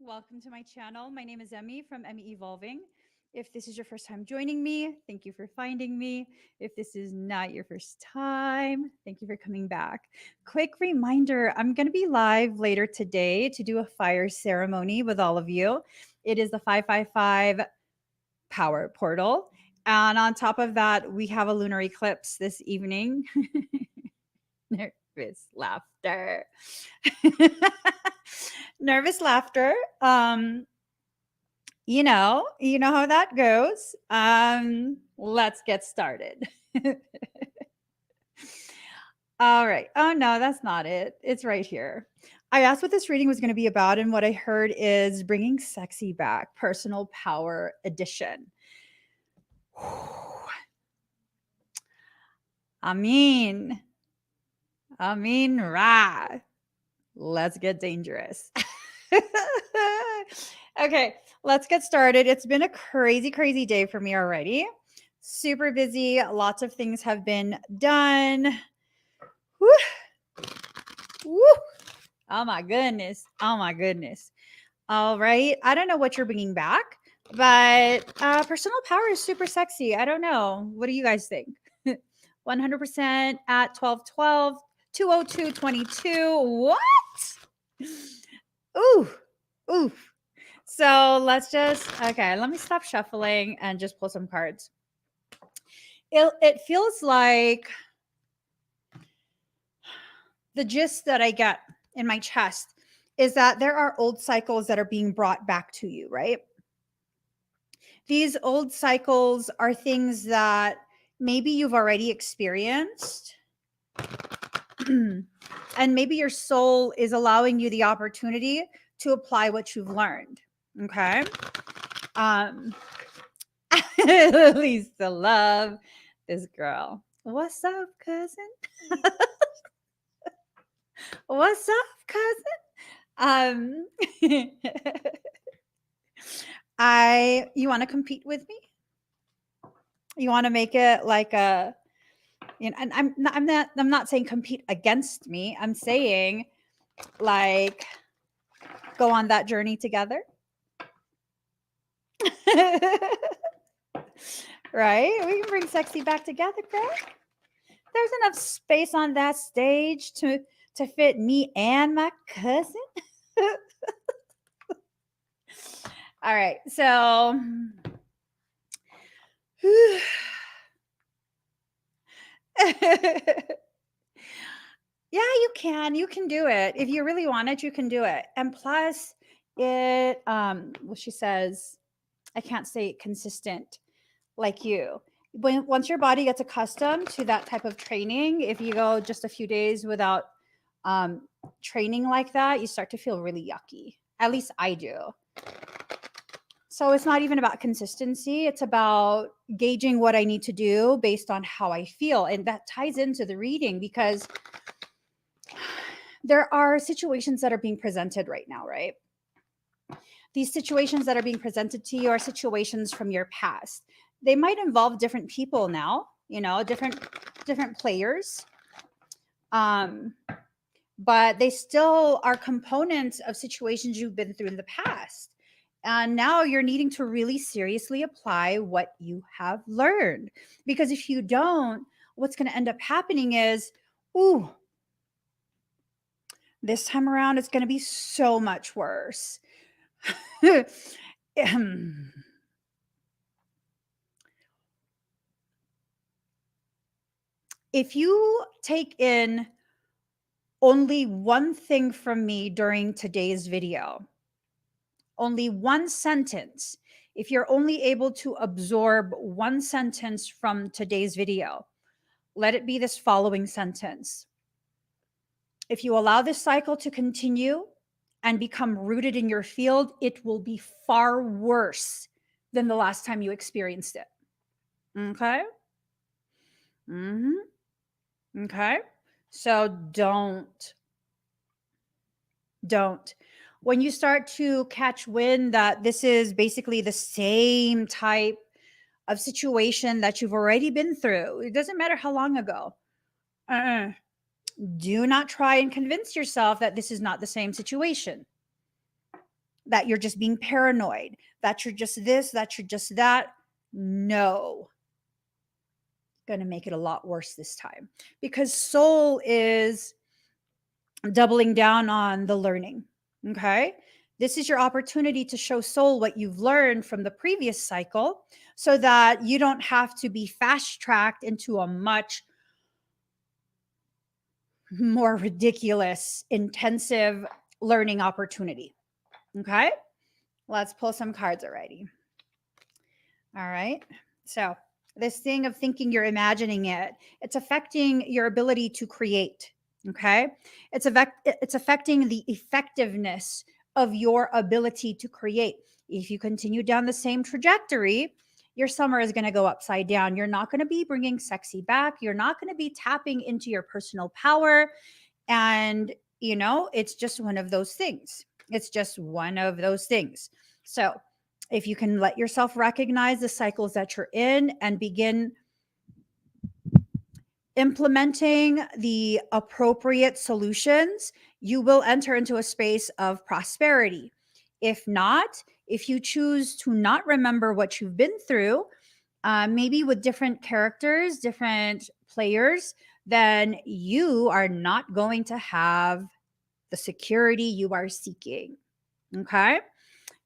Welcome to my channel. My name is Emmy from Emmy Evolving. If this is your first time joining me, thank you for finding me. If this is not your first time, thank you for coming back. Quick reminder, I'm going to be live later today to do a fire ceremony with all of you. It is the 555 power portal. And on top of that, we have a lunar eclipse this evening. Nervous laughter. Nervous laughter. You know how that goes. Let's get started. All right. Oh no, that's not it. It's right here. I asked what this reading was going to be about, and what I heard is bringing sexy back, personal power edition. Amin. Ra. Let's get dangerous. Okay, let's get started. It's been a crazy, crazy day for me already. Super busy. Lots of things have been done. Woo. Woo. Oh my goodness. Oh my goodness. All right. I don't know what you're bringing back, but personal power is super sexy. I don't know. What do you guys think? 100% at 1212, 20222. What? Ooh. Ooh. So let's just, okay, let me stop shuffling and just pull some cards. It feels like the gist that I get in my chest is that there are old cycles that are being brought back to you, right? These old cycles are things that maybe you've already experienced. And maybe your soul is allowing you the opportunity to apply what you've learned. Okay. Lisa, love this girl. What's up, cousin? What's up, cousin? You want to compete with me? You want to make it like a, you know, and I'm not saying compete against me. I'm saying like go on that journey together. Right? We can bring sexy back together, girl. There's enough space on that stage to fit me and my cousin. All right. So yeah, you can do it. If you really want it, you can do it. And plus it well, she says, I can't say consistent like you. Once your body gets accustomed to that type of training, if you go just a few days without training like that, you start to feel really yucky. At least I do. So it's not even about consistency. It's about gauging what I need to do based on how I feel. And that ties into the reading because there are situations that are being presented right now, right? These situations that are being presented to you are situations from your past. They might involve different people now, you know, different players. But they still are components of situations you've been through in the past. And now you're needing to really seriously apply what you have learned. Because if you don't, what's going to end up happening is, ooh, this time around, it's going to be so much worse. If you take in only one thing from me during today's video, only one sentence, if you're only able to absorb one sentence from today's video, let it be this following sentence. If you allow this cycle to continue and become rooted in your field, it will be far worse than the last time you experienced it. Okay? Okay? So don't. When you start to catch wind that this is basically the same type of situation that you've already been through, it doesn't matter how long ago. Do not try and convince yourself that this is not the same situation. that you're just being paranoid, that you're just this, that you're just that. No. Going to make it a lot worse this time, because soul is doubling down on the learning. Okay. This is your opportunity to show soul what you've learned from the previous cycle so that you don't have to be fast tracked into a much more ridiculous, intensive learning opportunity. Okay. Let's pull some cards already. All right. So, this thing of thinking you're imagining it, it's affecting your ability to create. Okay. It's affecting the effectiveness of your ability to create. If you continue down the same trajectory, your summer is going to go upside down. You're not going to be bringing sexy back. You're not going to be tapping into your personal power. And, it's just one of those things. It's just one of those things. So, if you can let yourself recognize the cycles that you're in and begin implementing the appropriate solutions, you will enter into a space of prosperity. If not, if you choose to not remember what you've been through, maybe with different characters, different players, then you are not going to have the security you are seeking. Okay.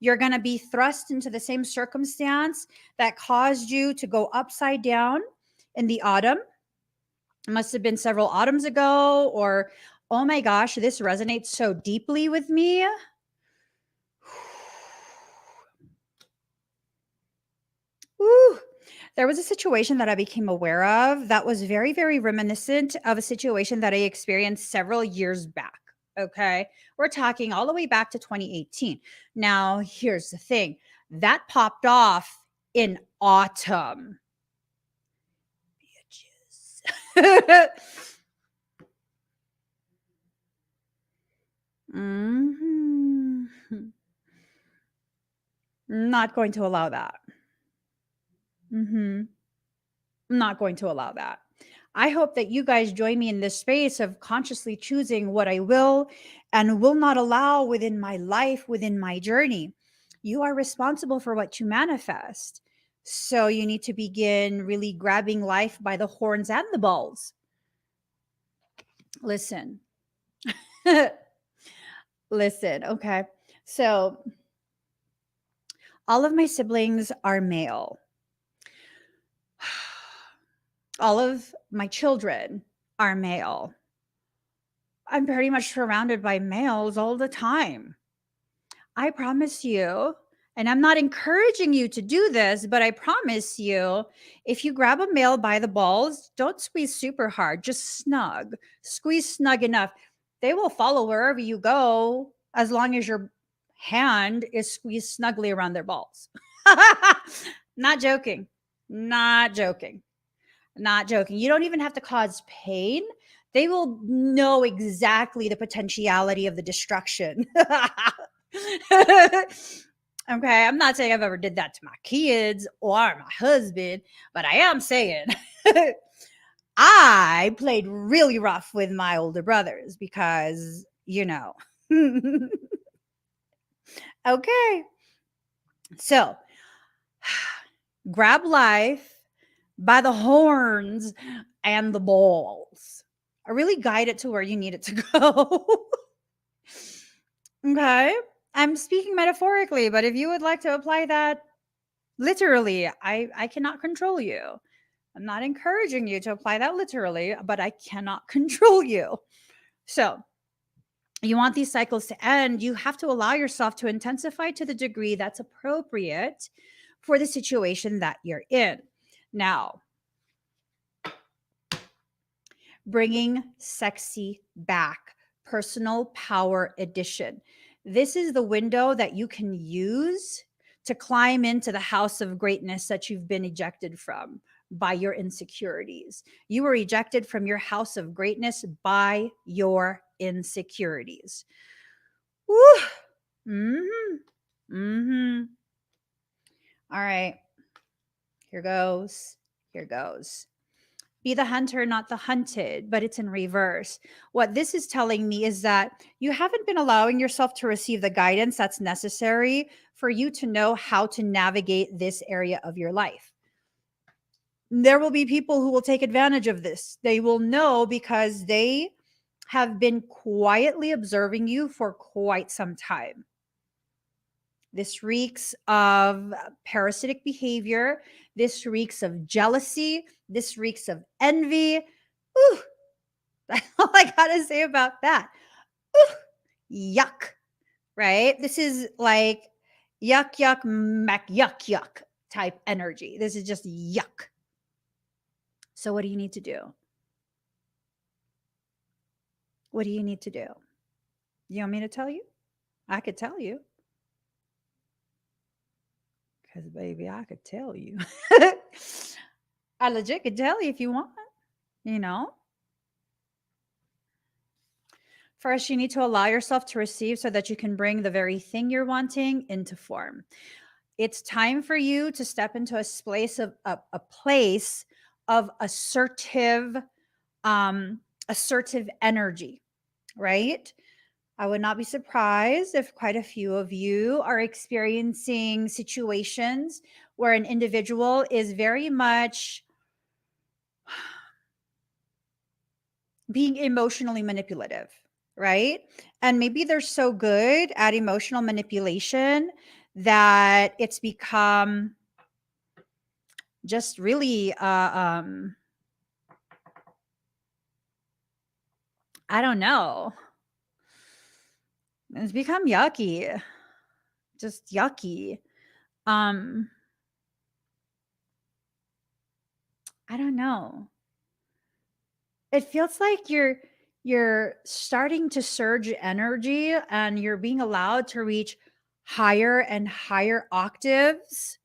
You're going to be thrust into the same circumstance that caused you to go upside down in the autumn. It must have been several autumns ago, or, oh my gosh, this resonates so deeply with me. Ooh. There was a situation that I became aware of that was very, very reminiscent of a situation that I experienced several years back. Okay. We're talking all the way back to 2018. Now, here's the thing that popped off in autumn. Bitches. Mm-hmm. Not going to allow that. Mm-hmm. I'm not going to allow that. I hope that you guys join me in this space of consciously choosing what I will and will not allow within my life, within my journey. You are responsible for what you manifest. So you need to begin really grabbing life by the horns and the balls. Listen. Listen, okay. So all of my siblings are male. All of my children are male. I'm pretty much surrounded by males all the time. I promise you, and I'm not encouraging you to do this, but I promise you, if you grab a male by the balls, don't squeeze super hard, just snug. Squeeze snug enough. They will follow wherever you go as long as your hand is squeezed snugly around their balls. Not joking. Not joking. Not joking. You don't even have to cause pain. They will know exactly the potentiality of the destruction. Okay, I'm not saying I've ever did that to my kids or my husband, but I am saying I played really rough with my older brothers because, Okay. So, grab life by the horns and the balls. I really guide it to where you need it to go. Okay. I'm speaking metaphorically, but if you would like to apply that literally, I cannot control you. I'm not encouraging you to apply that literally, but I cannot control you. So, you want these cycles to end, you have to allow yourself to intensify to the degree that's appropriate for the situation that you're in. Now, bringing sexy back, personal power edition. This is the window that you can use to climb into the house of greatness that you've been ejected from by your insecurities. You were ejected from your house of greatness by your insecurities. Woo. Mm-hmm. Mm-hmm. All right. Here goes. Here goes. Be the hunter, not the hunted, but it's in reverse. What this is telling me is that you haven't been allowing yourself to receive the guidance that's necessary for you to know how to navigate this area of your life. There will be people who will take advantage of this. They will know because they have been quietly observing you for quite some time. This reeks of parasitic behavior. This reeks of jealousy. This reeks of envy. Ooh, that's all I gotta say about that. Ooh, yuck, right? This is like yuck, yuck, mac, yuck, yuck type energy. This is just yuck. So, what do you need to do? What do you need to do? You want me to tell you? I could tell you. Because, baby, I could tell you. I legit could tell you if you want, you know? First, you need to allow yourself to receive so that you can bring the very thing you're wanting into form. It's time for you to step into a place of assertive energy, right? I would not be surprised if quite a few of you are experiencing situations where an individual is very much being emotionally manipulative, right? And maybe they're so good at emotional manipulation that it's become just really, I don't know. It's become yucky, just yucky. Um, I don't know. It feels like you're starting to surge energy and you're being allowed to reach higher and higher octaves,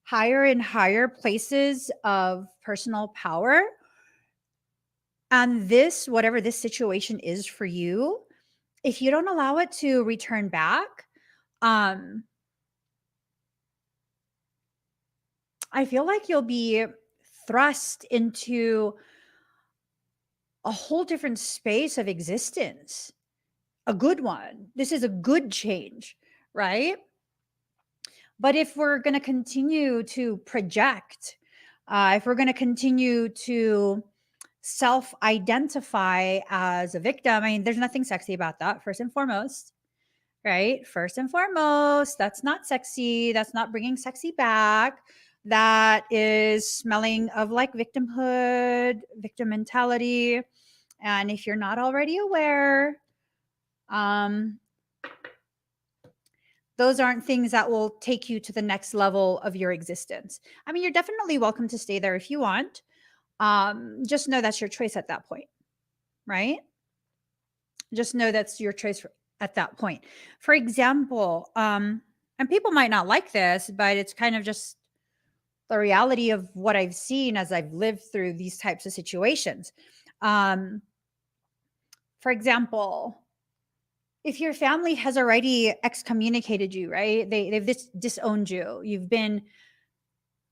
higher and higher places of personal power. And this, whatever this situation is for you, if you don't allow it to return back, um, I feel like you'll be thrust into a whole different space of existence, a good one. This is a good change, right? But if we're going to continue to project, if we're going to continue to self identify as a victim, I mean, there's nothing sexy about that, first and foremost, right? First and foremost, that's not sexy. That's not bringing sexy back. That is smelling of like victimhood, victim mentality. And if you're not already aware, um, those aren't things that will take you to the next level of your existence. I mean, you're definitely welcome to stay there if you want. Just know that's your choice at that point, right? Just know that's your choice at that point. For example, and people might not like this, but it's kind of just the reality of what I've seen as I've lived through these types of situations. Um, for example, if your family has already excommunicated you, right? They've disowned you. You've been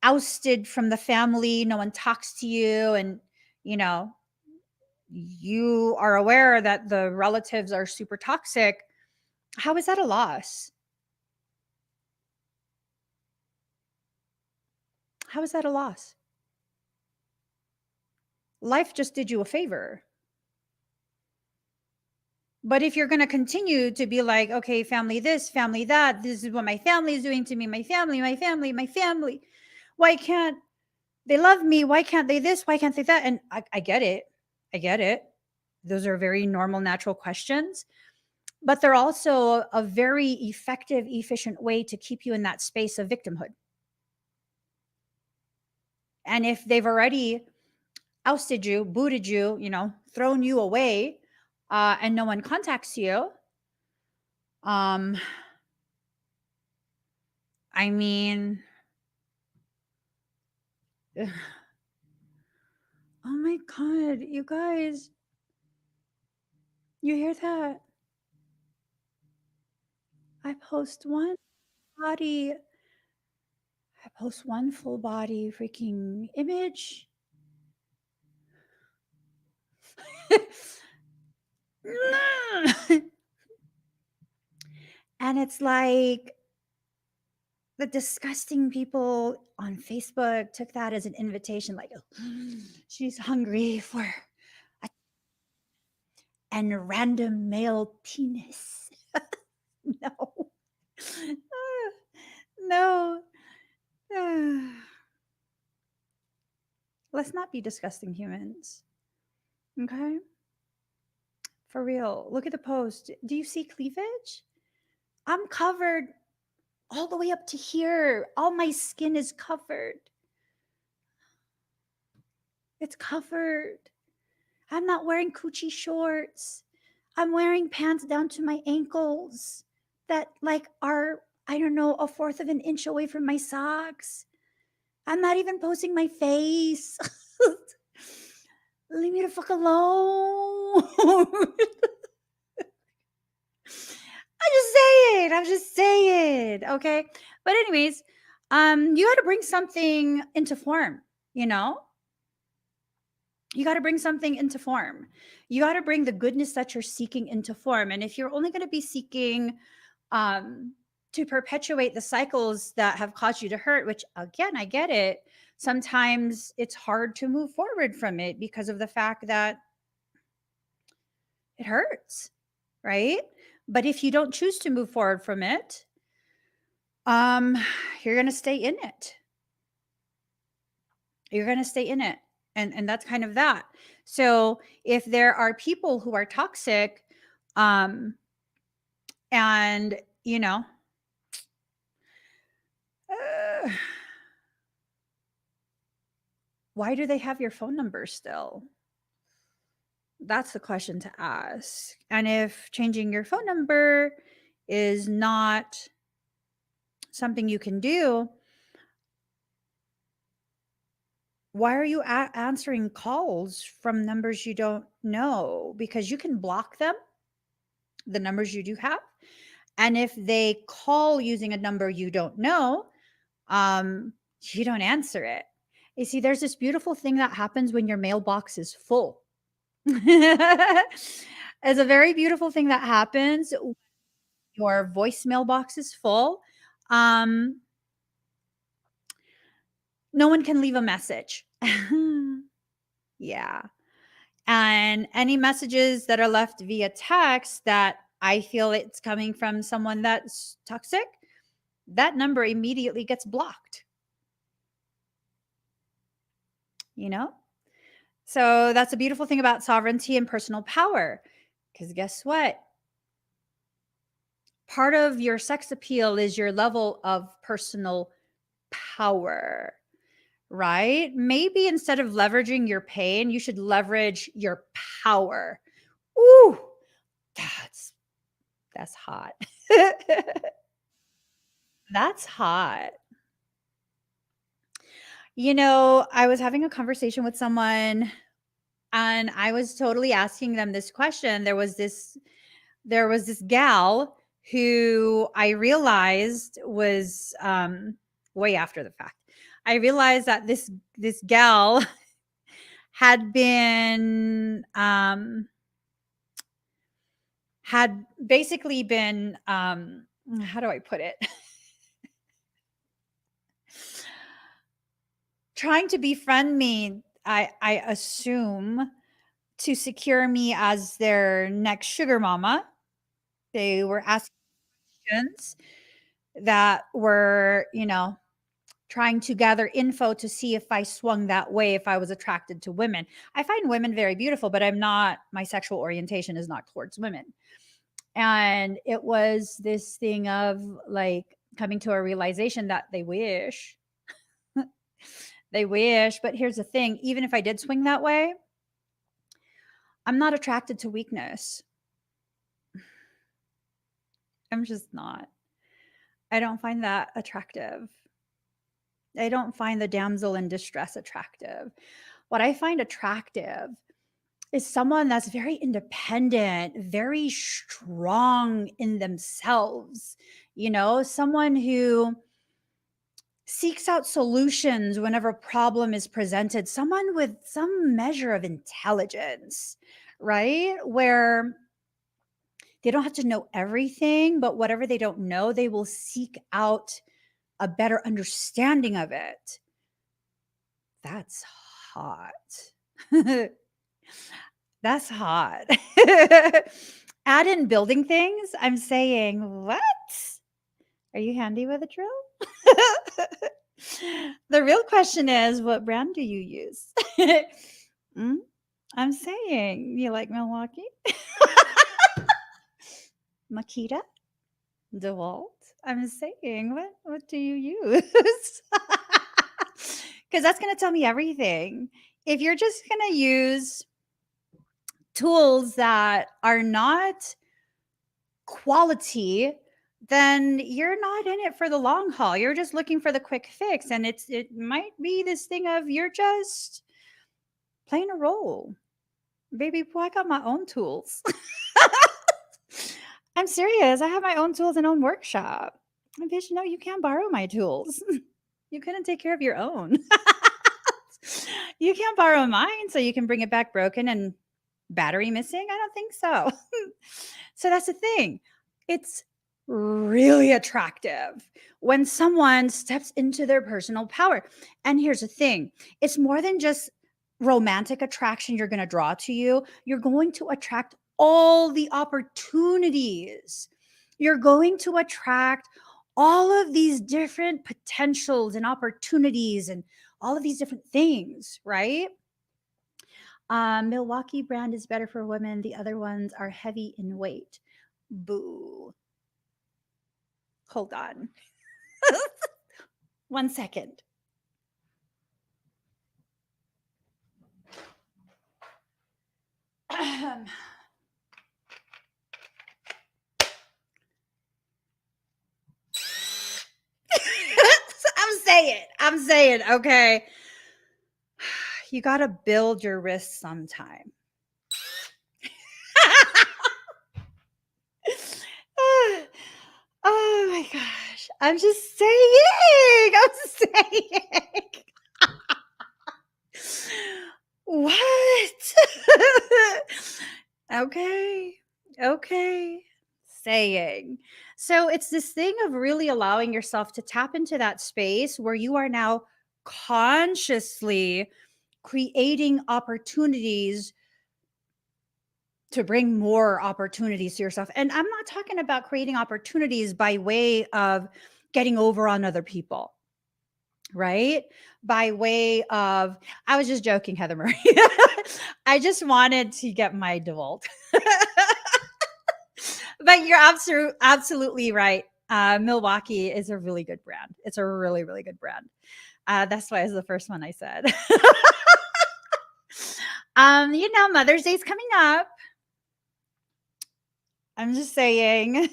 ousted from the family. No one talks to you, and you know you are aware that the relatives are super toxic. How is that a loss? How is that a loss? Life just did you a favor. But if you're going to continue to be like, okay, family this, family that, this is what my family is doing to me, my family, my family, my family, why can't they love me? Why can't they this? Why can't they that? And I get it. I get it. Those are very normal, natural questions, but they're also a very effective, efficient way to keep you in that space of victimhood. And if they've already ousted you, booted you, thrown you away, and no one contacts you, um, I mean, oh my God, you guys, you hear that? I post one body, I post one full body freaking image, And it's like the disgusting people on Facebook took that as an invitation, like, oh, she's hungry for and random male penis. No. No. Let's not be disgusting humans. Okay? For real. Look at the post. Do you see cleavage? I'm covered all the way up to here. All my skin is covered. It's covered. I'm not wearing coochie shorts. I'm wearing pants down to my ankles that like are, I don't know, a fourth of an inch away from my socks. I'm not even posting my face. Leave me the fuck alone. I'm just saying. Okay. But anyways, you got to bring something into form, you know? You got to bring something into form. You got to bring the goodness that you're seeking into form. And if you're only going to be seeking to perpetuate the cycles that have caused you to hurt, which again, I get it. Sometimes it's hard to move forward from it because of the fact that it hurts, right? But if you don't choose to move forward from it, you're going to stay in it. You're going to stay in it. And that's kind of that. So if there are people who are toxic, and you know, why do they have your phone number still? That's the question to ask. And if changing your phone number is not something you can do, why are you answering calls from numbers you don't know? Because you can block them, the numbers you do have. And if they call using a number you don't know, you don't answer it. You see, there's this beautiful thing that happens when your mailbox is full. It's a very beautiful thing that happens. Your voicemail box is full. No one can leave a message. Yeah. And any messages that are left via text that I feel it's coming from someone that's toxic, that number immediately gets blocked. You know? So that's a beautiful thing about sovereignty and personal power. Because guess what? Part of your sex appeal is your level of personal power, right? Maybe instead of leveraging your pain, you should leverage your power. Ooh, that's hot. That's hot. You know, I was having a conversation with someone and I was totally asking them this question. There was this gal who I realized was way after the fact. I realized that this gal had been had basically been how do I put it? Trying to befriend me, I assume, to secure me as their next sugar mama. They were asking questions that were, you know, trying to gather info to see if I swung that way, if I was attracted to women. I find women very beautiful, but my sexual orientation is not towards women. And it was this thing of like coming to a realization that they wish. They wish. But here's the thing, even if I did swing that way, I'm not attracted to weakness. I'm just not. I don't find that attractive. I don't find the damsel in distress attractive. What I find attractive is someone that's very independent, very strong in themselves, you know, someone who seeks out solutions whenever a problem is presented, someone with some measure of intelligence, right? Where They don't have to know everything, but whatever they don't know, they will seek out a better understanding of it. That's hot. That's hot. Add in building things. I'm saying, what? Are you handy with a drill? The real question is, what brand do you use? I'm saying, you like Milwaukee? Makita? DeWalt? I'm saying, what do you use? Because that's going to tell me everything. If you're just going to use tools that are not quality, then you're not in it for the long haul. You're just looking for the quick fix. And it might be this thing of you're just playing a role. Baby, I got my own tools. I'm serious. I have my own tools and own workshop. And bitch, no, you can't borrow my tools. You couldn't take care of your own. You can't borrow mine so you can bring it back broken and battery missing. I don't think so. So that's the thing. It's really attractive when someone steps into their personal power. And here's the thing. It's more than just romantic attraction you're going to draw to you. You're going to attract all the opportunities. You're going to attract all of these different potentials and opportunities and all of these different things, right? Milwaukee brand is better for women. The other ones are heavy in weight. Boo. Hold on. 1 second. I'm saying, okay. You got to build your wrist sometime. Oh my gosh. I'm just saying. What? Okay. Saying. So it's this thing of really allowing yourself to tap into that space where you are now consciously creating opportunities to bring more opportunities to yourself. And I'm not talking about creating opportunities by way of getting over on other people, right? By way of, I was just joking, Heather Marie. I just wanted to get my DeWalt. But you're absolutely right. Milwaukee is a really good brand. It's a really, really good brand. That's why it's the first one I said. Mother's Day's coming up. I'm just saying.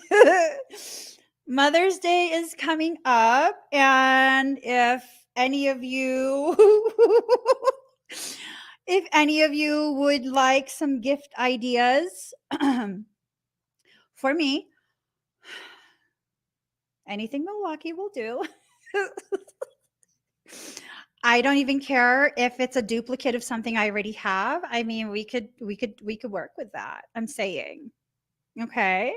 Mother's Day is coming up. And if any of you would like some gift ideas for me, anything Milwaukee will do. I don't even care if it's a duplicate of something I already have. I mean, we could work with that. I'm saying. Okay.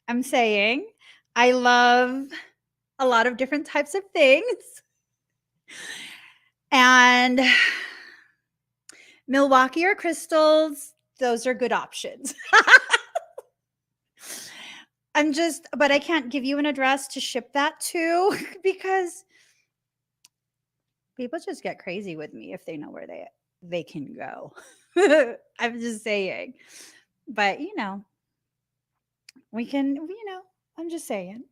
I'm saying I love a lot of different types of things. And Milwaukee or crystals, those are good options. But I can't give you an address to ship that to because people just get crazy with me if they know where they can go. I'm just saying. But, we can, I'm just saying.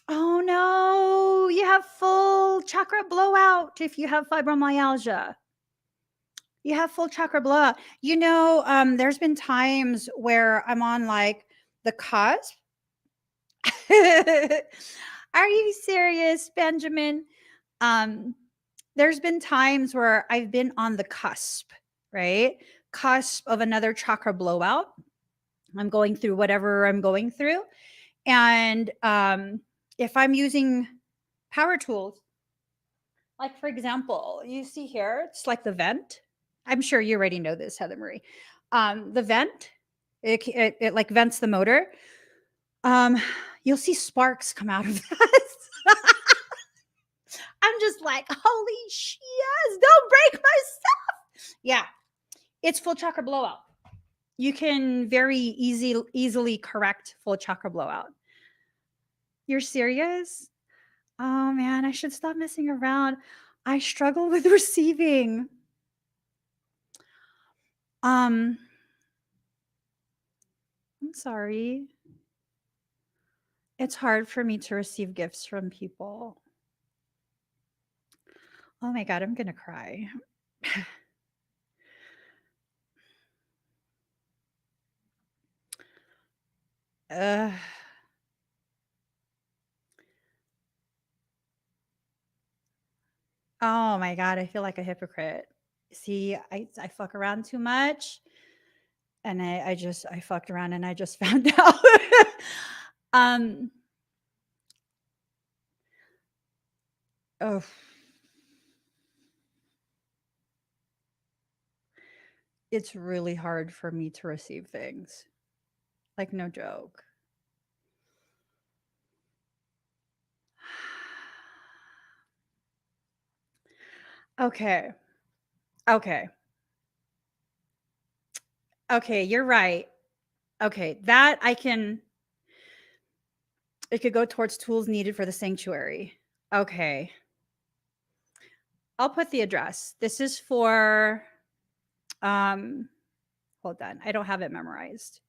Oh no, you have full chakra blowout if you have fibromyalgia. You have full chakra blowout. There's been times where I'm on like the cusp. Are you serious, Benjamin? There's been times where I've been on the cusp, right? Cusp of another chakra blowout. I'm going through whatever I'm going through. And if I'm using power tools, like for example, you see here, it's like the vent. I'm sure you already know this, Heather Marie. The vent, It like vents the motor. You'll see sparks come out of that. I'm just like, holy yes, don't break my stuff. Yeah, it's full chakra blowout. You can very easily correct full chakra blowout. You're serious? Oh man, I should stop messing around. I struggle with receiving. I'm sorry. It's hard for me to receive gifts from people. Oh my god, I'm gonna cry. uh, oh my god, I feel like a hypocrite. See, I fuck around too much, and I fucked around and I just found out. um. Oh. It's really hard for me to receive things. Like, no joke. Okay. Okay. Okay, you're right. Okay, that I can it could go towards tools needed for the sanctuary. Okay. I'll put the address. This is for hold on. I don't have it memorized.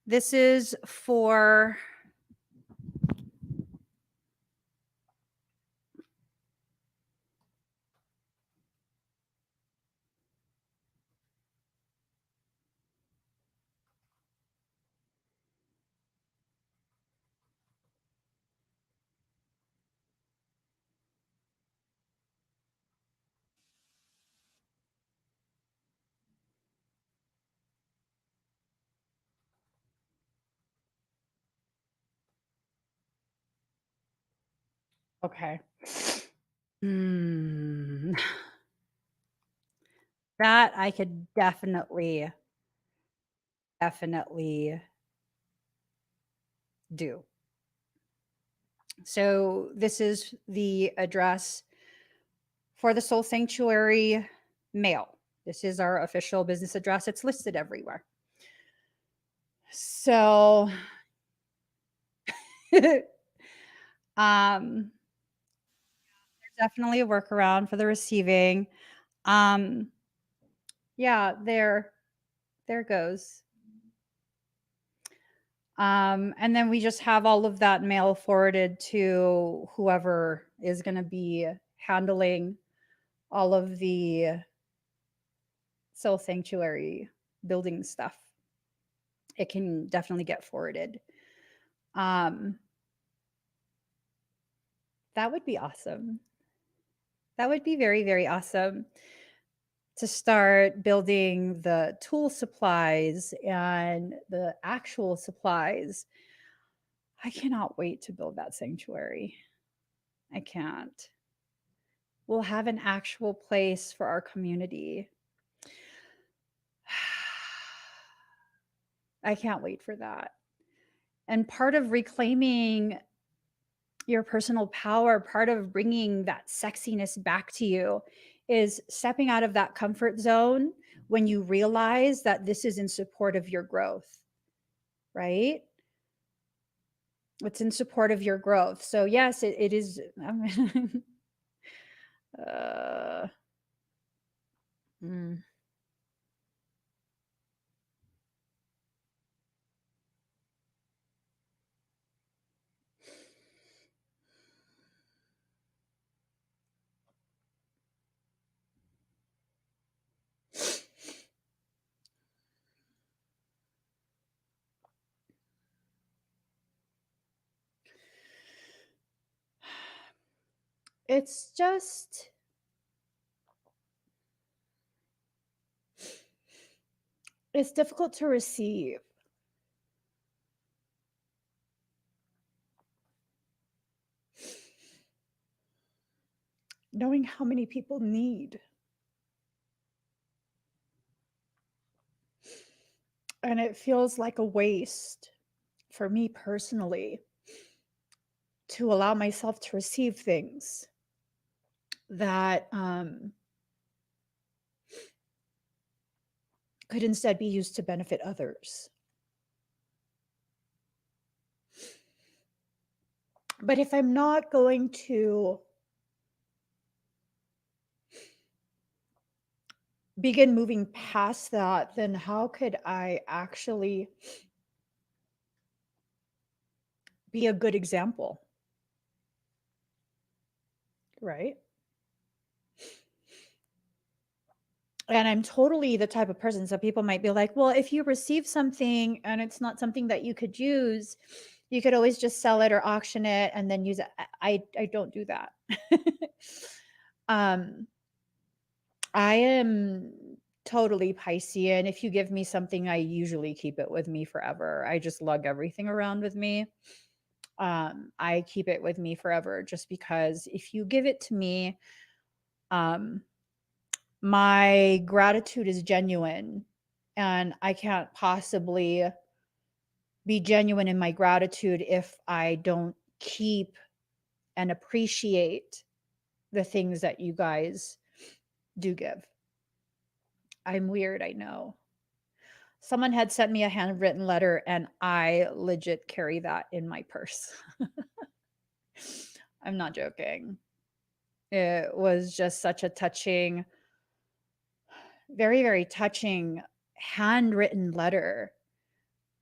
This is for okay. Hmm. That I could definitely do. So this is the address for the Soul Sanctuary mail. This is our official business address. It's listed everywhere. So there's definitely a workaround for the receiving. Um yeah, there goes. And then we just have all of that mail forwarded to whoever is going to be handling all of the Soul Sanctuary building stuff. It can definitely get forwarded. Um, that would be awesome. That would be very, very awesome to start building the tool supplies and the actual supplies. I cannot wait to build that sanctuary. I can't. We'll have an actual place for our community. I can't wait for that. And part of reclaiming your personal power, part of bringing that sexiness back to you is stepping out of that comfort zone when you realize that this is in support of your growth, right? It's in support of your growth. So, yes, it is. uh, mm. It's just, it's difficult to receive. Knowing how many people need. And it feels like a waste for me personally to allow myself to receive things that could instead be used to benefit others. But if I'm not going to begin moving past that, then how could I actually be a good example? Right? And I'm totally the type of person. So people might be like, well, if you receive something and it's not something that you could use, you could always just sell it or auction it and then use it. I don't do that. um, I am totally Piscean. If you give me something, I usually keep it with me forever. I just lug everything around with me. I keep it with me forever just because if you give it to me, um, my gratitude is genuine, and I can't possibly be genuine in my gratitude if I don't keep and appreciate the things that you guys do give. I'm weird, I know. Someone had sent me a handwritten letter, and I legit carry that in my purse. I'm not joking. It was just such a touching, very, very touching handwritten letter.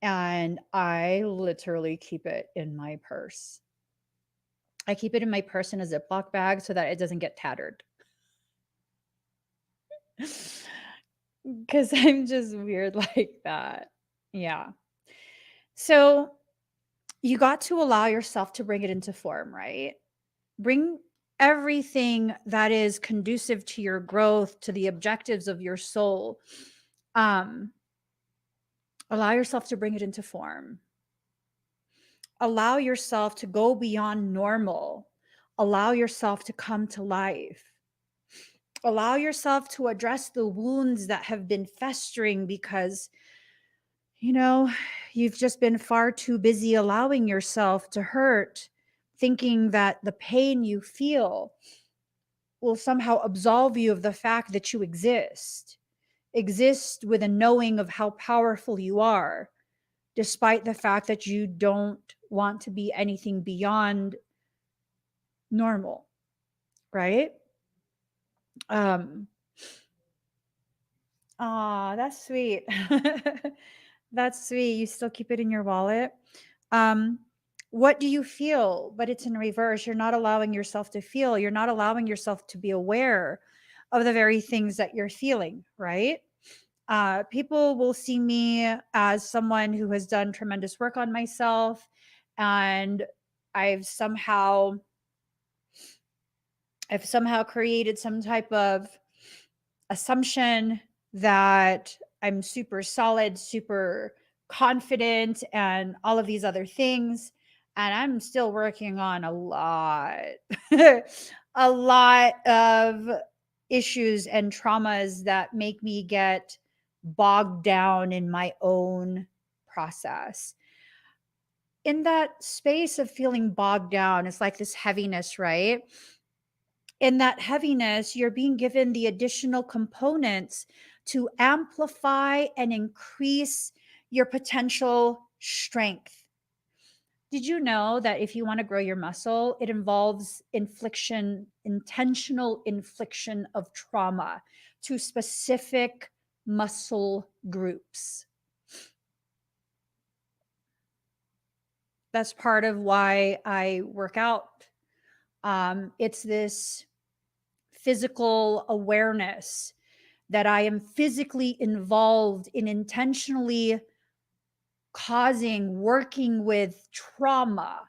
And I literally keep it in my purse. I keep it in my purse in a Ziploc bag so that it doesn't get tattered. Because I'm just weird like that. Yeah. So you got to allow yourself to bring it into form, right? Bring everything that is conducive to your growth, to the objectives of your soul. Allow yourself to bring it into form. Allow yourself to go beyond normal. Allow yourself to come to life. Allow yourself to address the wounds that have been festering because, you know, you've just been far too busy allowing yourself to hurt, thinking that the pain you feel will somehow absolve you of the fact that you exist with a knowing of how powerful you are, despite the fact that you don't want to be anything beyond normal, right? Um, that's sweet. That's sweet. You still keep it in your wallet. Um, what do you feel? But it's in reverse. You're not allowing yourself to feel. You're not allowing yourself to be aware of the very things that you're feeling, right? People will see me as someone who has done tremendous work on myself, and I've somehow I've somehow created some type of assumption that I'm super solid, super confident, and all of these other things. And I'm still working on a lot, a lot of issues and traumas that make me get bogged down in my own process. In that space of feeling bogged down, it's like this heaviness, right? In that heaviness, you're being given the additional components to amplify and increase your potential strength. Did you know that if you want to grow your muscle, it involves intentional infliction of trauma to specific muscle groups? That's part of why I work out. It's this physical awareness that I am physically involved in intentionally working with trauma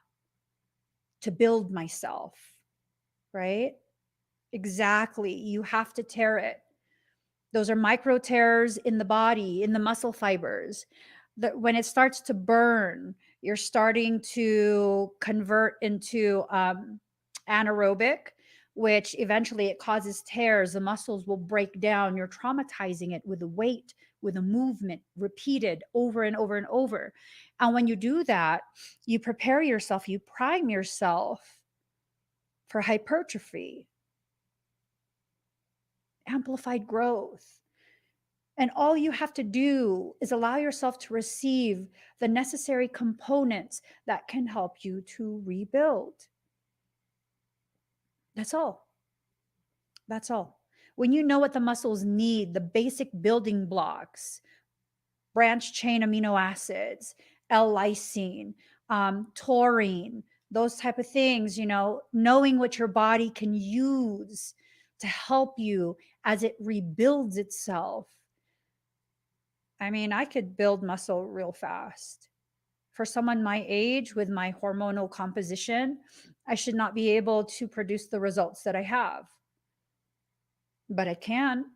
to build myself, right? Exactly. You have to tear it. Those are micro tears in the body, in the muscle fibers. That when it starts to burn, you're starting to convert into anaerobic, which eventually it causes tears. The muscles will break down. You're traumatizing it with the weight, with the movement, repeated over and over and over. And when you do that, you prepare yourself, you prime yourself for hypertrophy, amplified growth. And all you have to do is allow yourself to receive the necessary components that can help you to rebuild. That's all. That's all. When you know what the muscles need, the basic building blocks, branch chain amino acids, L-lysine, taurine, those type of things, knowing what your body can use to help you as it rebuilds itself. I mean, I could build muscle real fast. For someone my age with my hormonal composition, I should not be able to produce the results that I have. But I can.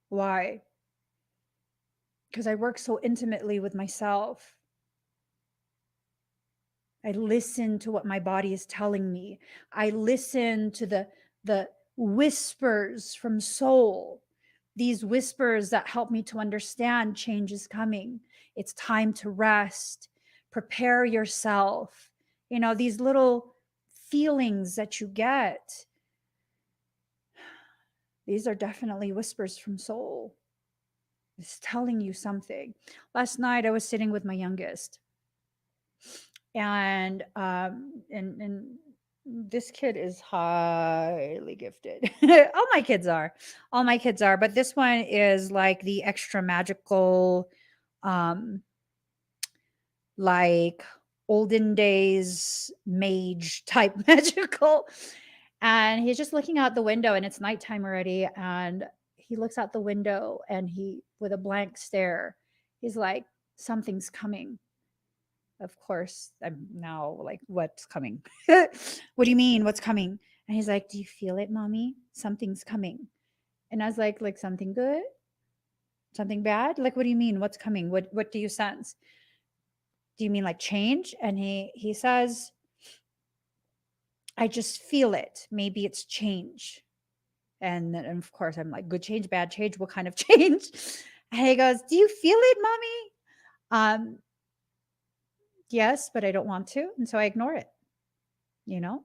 Why? Because I work so intimately with myself. I listen to what my body is telling me. I listen to the whispers from soul. These whispers that help me to understand change is coming. It's time to rest. Prepare yourself. These little feelings that you get, these are definitely whispers from soul. It's telling you something. Last night I was sitting with my youngest, and this kid is highly gifted. All my kids are, but this one is like the extra magical, like olden days mage type magical. And he's just looking out the window, and it's nighttime already, and he looks out the window, and he, with a blank stare, he's like, something's coming. Of course, I'm now like, what's coming? What do you mean, what's coming? And he's like, do you feel it, mommy? Something's coming. And I was like something good? Something bad? Like, what do you mean? What's coming? What do you sense? Do you mean like change? And he says, I just feel it. Maybe it's change. And then, of course, I'm like, good change, bad change, what kind of change? And he goes, do you feel it, mommy? Yes, but I don't want to. And so I ignore it. I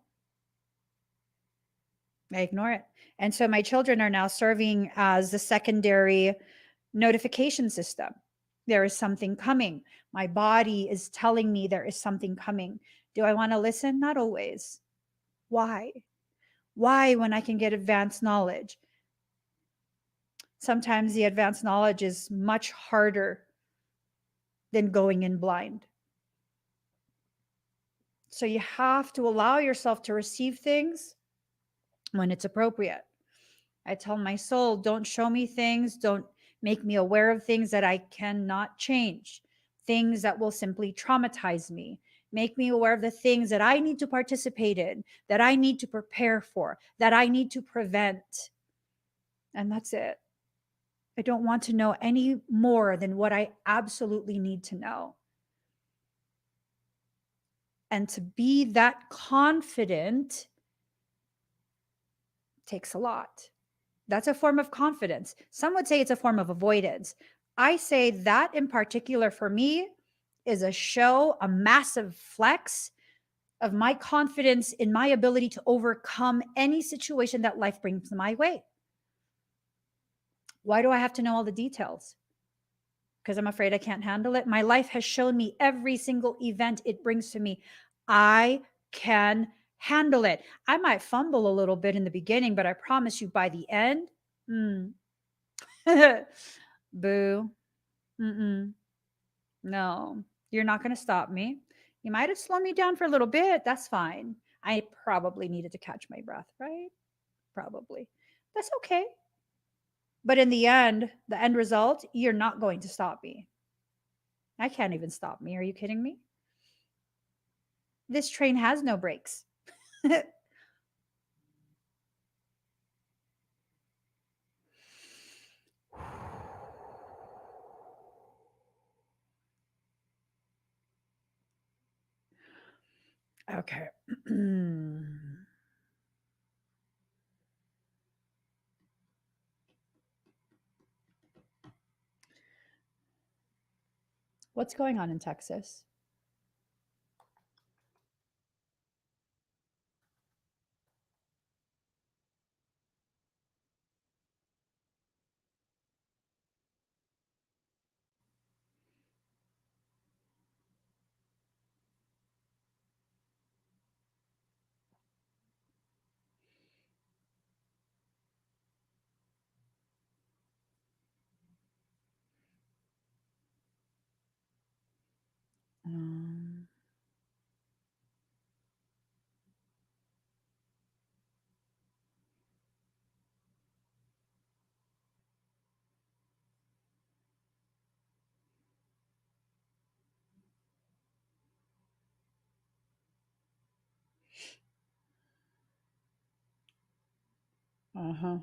ignore it. And so my children are now serving as the secondary notification system. There is something coming. My body is telling me there is something coming. Do I want to listen? Not always. Why? Why, when I can get advanced knowledge? Sometimes the advanced knowledge is much harder than going in blind. So you have to allow yourself to receive things when it's appropriate. I tell my soul, don't show me things, don't make me aware of things that I cannot change, things that will simply traumatize me. Make me aware of the things that I need to participate in, that I need to prepare for, that I need to prevent. And that's it. I don't want to know any more than what I absolutely need to know. And to be that confident takes a lot. That's a form of confidence. Some would say it's a form of avoidance. I say that in particular for me is a show, a massive flex of my confidence in my ability to overcome any situation that life brings my way. Why do I have to know all the details? Because I'm afraid I can't handle it. My life has shown me every single event it brings to me, I can handle it. I might fumble a little bit in the beginning, but I promise you by the end, boo. Mm-mm. No, you're not going to stop me. You might have slowed me down for a little bit. That's fine. I probably needed to catch my breath, right? Probably. That's okay. But in the end result, you're not going to stop me. I can't even stop me. Are you kidding me? This train has no brakes. Okay. What's going on in Texas? Um, uh-huh.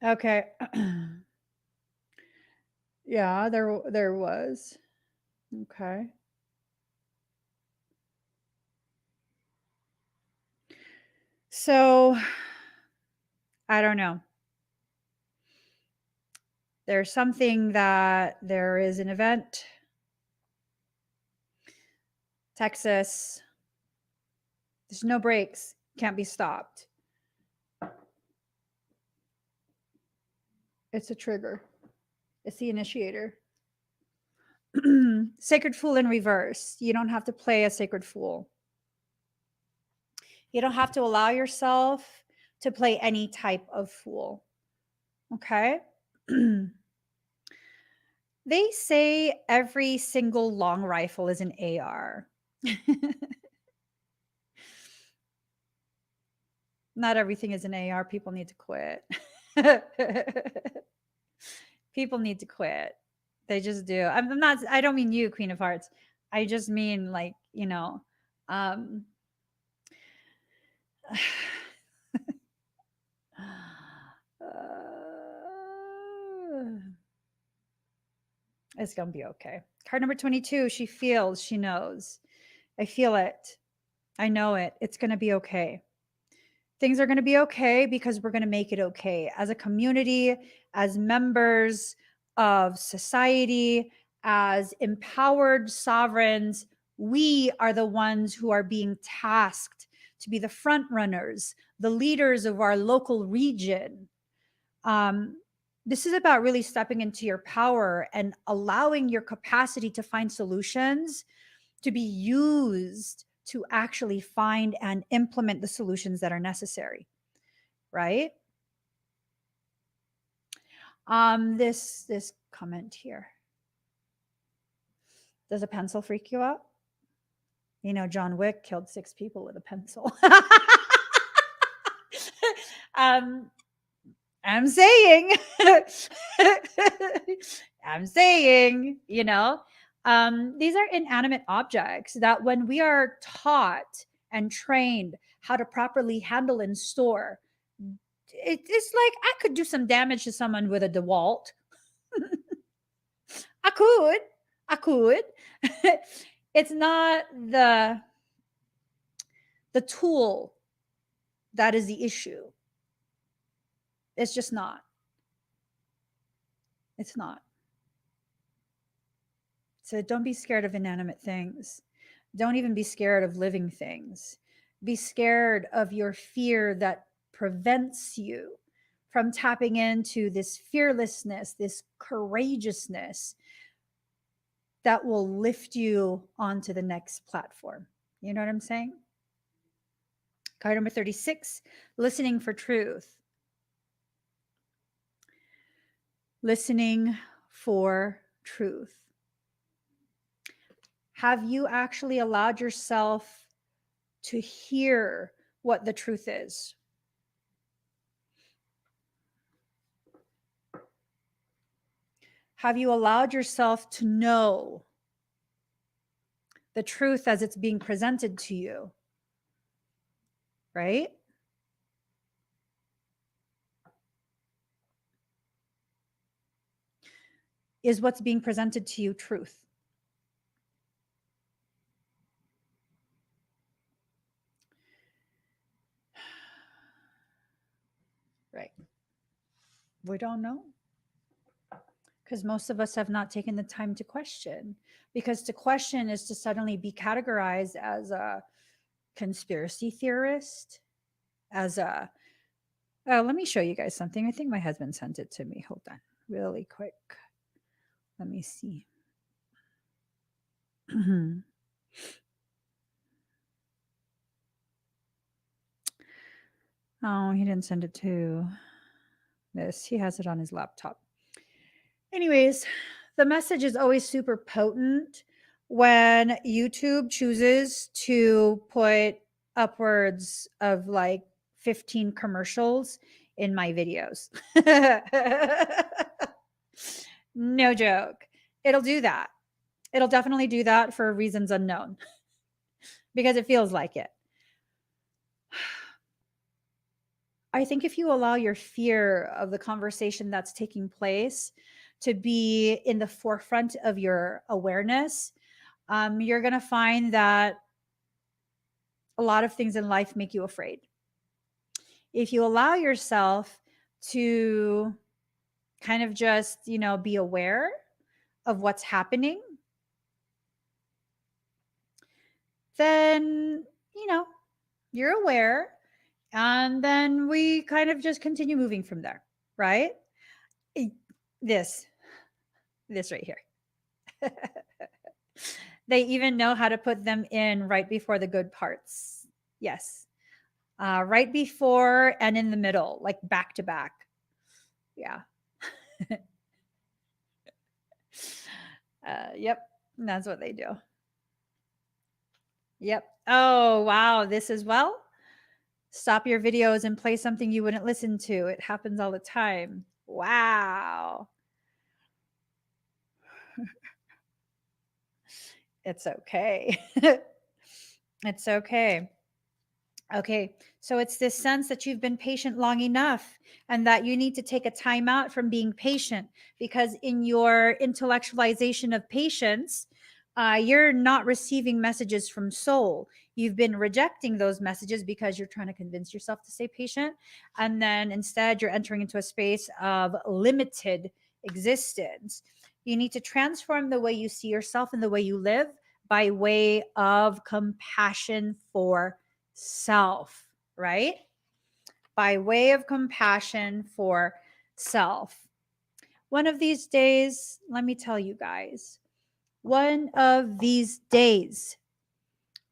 Okay. Yeah, there was. Okay. So, I don't know. There's something that there is an event, Texas. There's no breaks, can't be stopped. It's a trigger. It's the initiator. Sacred Fool in reverse. You don't have to play a sacred fool. You don't have to allow yourself to play any type of fool. Okay? They say every single long rifle is an AR. Not everything is an AR. People need to quit. People need to quit. They just do. I'm not, I don't mean you, Queen of Hearts. I just mean, like, um, it's going to be okay. Card number 22, she feels, she knows. I feel it. I know it. It's going to be okay. Things are going to be okay because we're going to make it okay as a community, as members of society, as empowered sovereigns. We are the ones who are being tasked to be the front runners, the leaders of our local region. This is about really stepping into your power and allowing your capacity to find solutions to be used to actually find and implement the solutions that are necessary, right? This comment here. Does a pencil freak you out? You know, John Wick killed 6 people with a pencil. um, I'm saying, I'm saying, these are inanimate objects that when we are taught and trained how to properly handle and store, it's like I could do some damage to someone with a DeWalt. I could. I could. It's not the tool that is the issue. It's just not. It's not. So don't be scared of inanimate things. Don't even be scared of living things. Be scared of your fear that prevents you from tapping into this fearlessness, this courageousness that will lift you onto the next platform. You know what I'm saying? Card number 36, listening for truth. Listening for truth. Have you actually allowed yourself to hear what the truth is? Have you allowed yourself to know the truth as it's being presented to you? Right? Is what's being presented to you truth? Right. We don't know. because most of us have not taken the time to question. Because to question is to suddenly be categorized as a conspiracy theorist, as a let me show you guys something. I think my husband sent it to me. Hold on, really quick. Let me see. Oh, he didn't send it to this. He has it on his laptop. Anyways, the message is always super potent when YouTube chooses to put upwards of like 15 commercials in my videos. No joke. It'll do that. It'll definitely do that for reasons unknown because it feels like it. I think if you allow your fear of the conversation that's taking place to be in the forefront of your awareness, you're going to find that a lot of things in life make you afraid. If you allow yourself to kind of just, be aware of what's happening, then, you're aware. And then we kind of just continue moving from there, right? This right here. They even know how to put them in right before the good parts. Yes. Right before and in the middle, like back to back. Yeah. Yep. That's what they do. Yep. Oh, wow. This as well. Stop your videos and play something you wouldn't listen to. It happens all the time. Wow. It's okay. It's okay. Okay, so it's this sense that you've been patient long enough and that you need to take a time out from being patient because in your intellectualization of patience, you're not receiving messages from soul. You've been rejecting those messages because you're trying to convince yourself to stay patient. And then instead, you're entering into a space of limited existence. You need to transform the way you see yourself and the way you live by way of compassion for self, right? By way of compassion for self. One of these days, let me tell you guys, one of these days,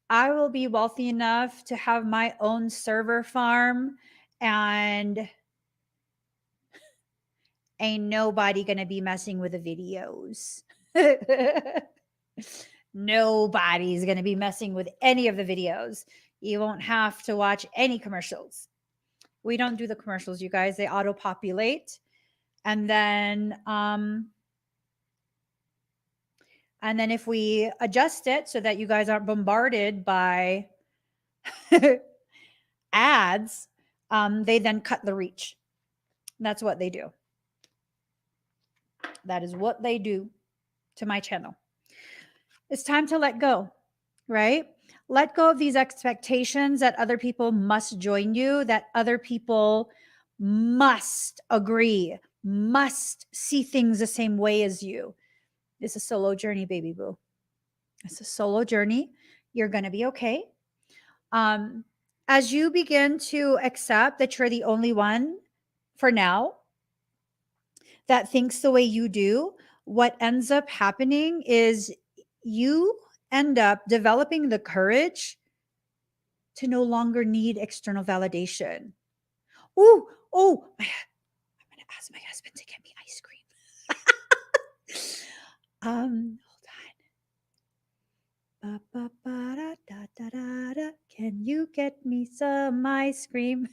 I will be wealthy enough to have my own server farm and ain't nobody going to be messing with the videos. Nobody's going to be messing with any of the videos. You won't have to watch any commercials. We don't do the commercials, you guys. They auto populate. And then if we adjust it so that you guys aren't bombarded by ads, they then cut the reach. That's what they do. That is what they do to my channel. It's time to let go, right? Let go of these expectations that other people must join you, that other people must agree, must see things the same way as you. It's a solo journey, baby boo. It's a solo journey. You're going to be okay. As you begin to accept that you're the only one for now that thinks the way you do, what ends up happening is you end up developing the courage to no longer need external validation. I'm going to ask my husband to get me ice cream. Hold on. Can you get me some ice cream?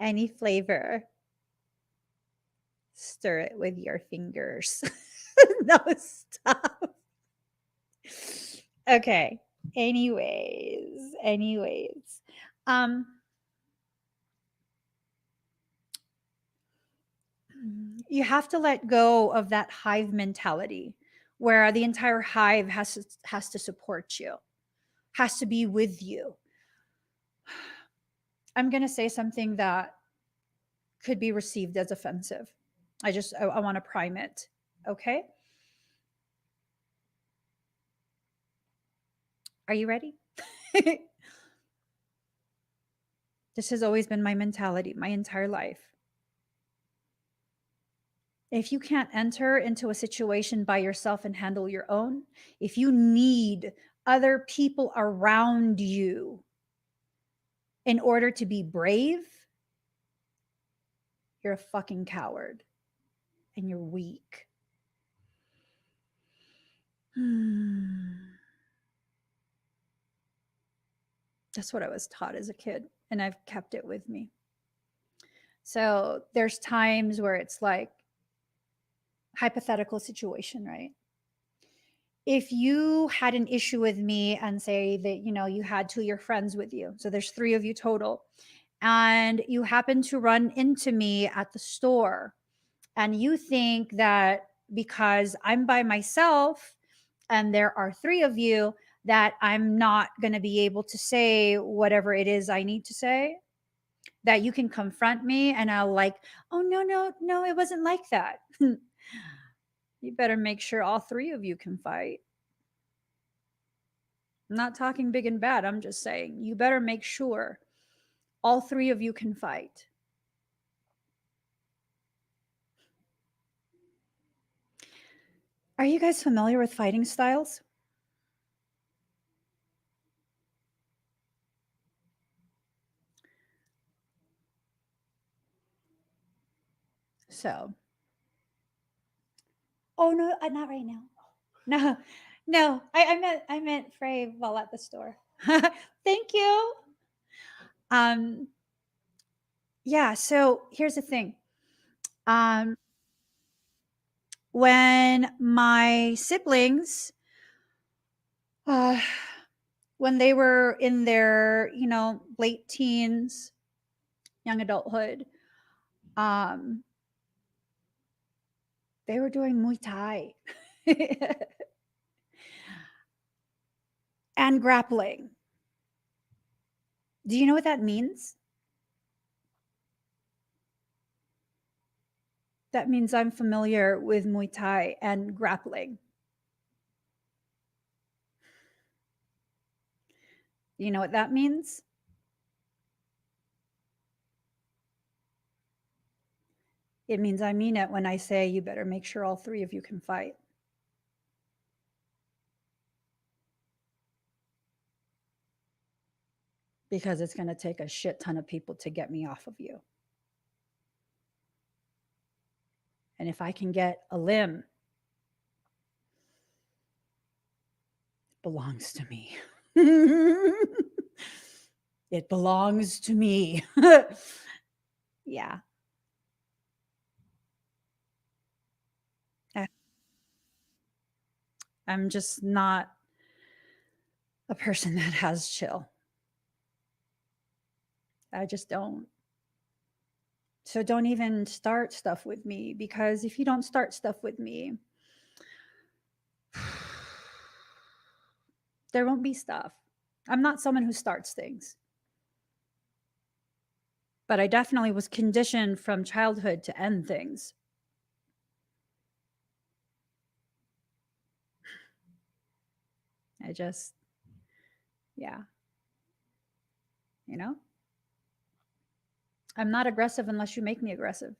Any flavor. Stir it with your fingers. No, stop. Okay. Anyways. You have to let go of that hive mentality where the entire hive has to support you, has to be with you. I'm going to say something that could be received as offensive. I want to prime it. Okay. Are you ready? This has always been my mentality my entire life. If you can't enter into a situation by yourself and handle your own, if you need other people around you in order to be brave, you're a fucking coward and you're weak. That's what I was taught as a kid, and I've kept it with me. So there's times where it's like, hypothetical situation, right? If you had an issue with me and say that, you had two of your friends with you, so there's three of you total, and you happen to run into me at the store, and you think that because I'm by myself and there are three of you, that I'm not going to be able to say whatever it is I need to say, that you can confront me and I'll like, oh, no, it wasn't like that. You better make sure all three of you can fight. I'm not talking big and bad. I'm just saying you better make sure all three of you can fight. Are you guys familiar with fighting styles? So, oh no, not right now. No. I meant Frey while at the store. Thank you. Yeah. So here's the thing. When my siblings, when they were in their, late teens, young adulthood, they were doing Muay Thai and grappling. Do you know what that means? That means I'm familiar with Muay Thai and grappling. You know what that means? It means I mean it when I say you better make sure all three of you can fight. Because it's going to take a shit ton of people to get me off of you. And if I can get a limb, it belongs to me. It belongs to me. Yeah. I'm just not a person that has chill. I just don't. So don't even start stuff with me, because if you don't start stuff with me, there won't be stuff. I'm not someone who starts things. But I definitely was conditioned from childhood to end things. Yeah. I'm not aggressive unless you make me aggressive.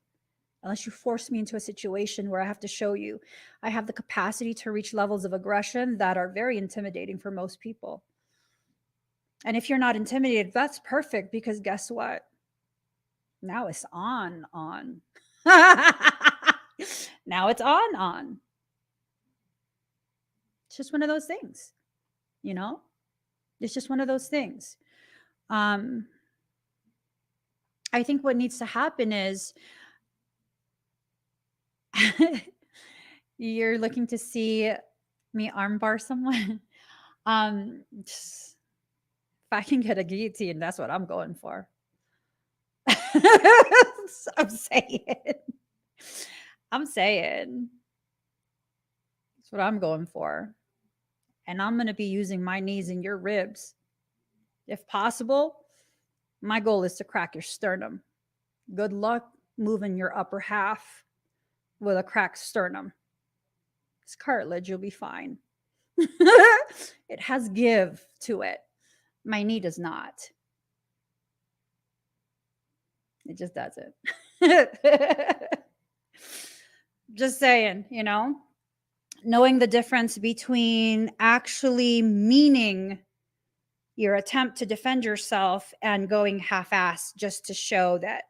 Unless you force me into a situation where I have to show you I have the capacity to reach levels of aggression that are very intimidating for most people. And if you're not intimidated, that's perfect, because guess what? Now it's on. Now it's on. It's just one of those things, It's just one of those things. I think what needs to happen is you're looking to see me armbar someone. If I can get a guillotine, that's what I'm going for. I'm saying. That's what I'm going for. And I'm going to be using my knees in your ribs. If possible, my goal is to crack your sternum. Good luck. moving your upper half with a cracked sternum. It's cartilage, you'll be fine. It has give to it. My knee does not. It just doesn't. Just saying, you know, knowing the difference between actually meaning your attempt to defend yourself and going half-assed just to show that,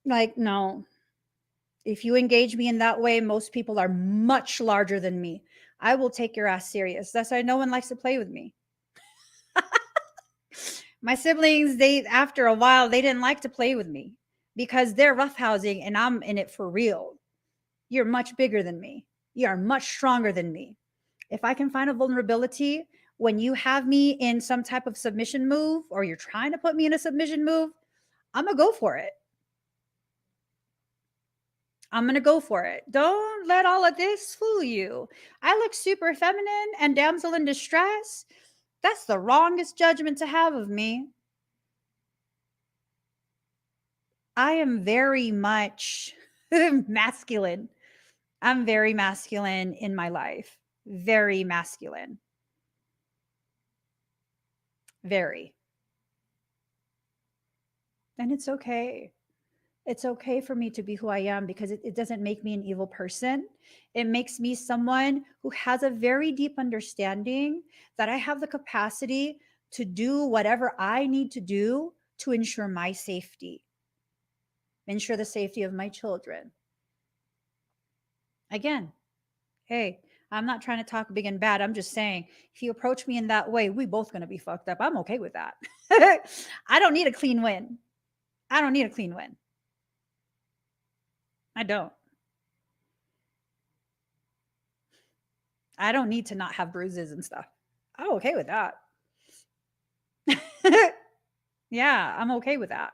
like, no, if you engage me in that way, most people are much larger than me. I will take your ass serious. That's why no one likes to play with me. My siblings, they, after a while, they didn't like to play with me because they're roughhousing and I'm in it for real. You're much bigger than me. You are much stronger than me. If I can find a vulnerability when you have me in some type of submission move or you're trying to put me in a submission move, I'm going to go for it. I'm going to go for it. Don't let all of this fool you. I look super feminine and damsel in distress. That's the wrongest judgment to have of me. I am very much masculine. I'm very masculine in my life. Very masculine. Very. And it's okay. It's okay for me to be who I am because it doesn't make me an evil person. It makes me someone who has a very deep understanding that I have the capacity to do whatever I need to do to ensure my safety, ensure the safety of my children. Again, hey, I'm not trying to talk big and bad. I'm just saying, if you approach me in that way, we both going to be fucked up. I'm okay with that. I don't need a clean win. I don't need a clean win. I don't. I don't need to not have bruises and stuff. I'm okay with that. Yeah, I'm okay with that.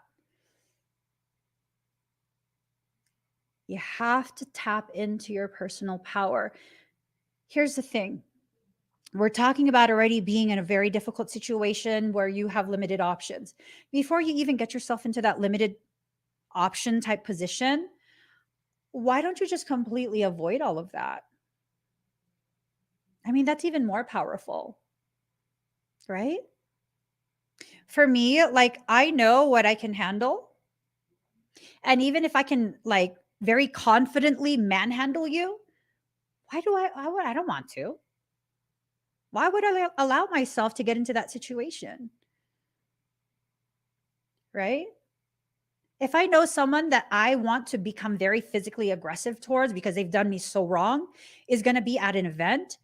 You have to tap into your personal power. Here's the thing. We're talking about already being in a very difficult situation where you have limited options. Before you even get yourself into that limited option type position, why don't you just completely avoid all of that? I mean, that's even more powerful, right? For me, like, I know what I can handle. And even if I can, like, very confidently manhandle you, I don't want to. Why would I allow myself to get into that situation? Right? If I know someone that I want to become very physically aggressive towards because they've done me so wrong is going to be at an event,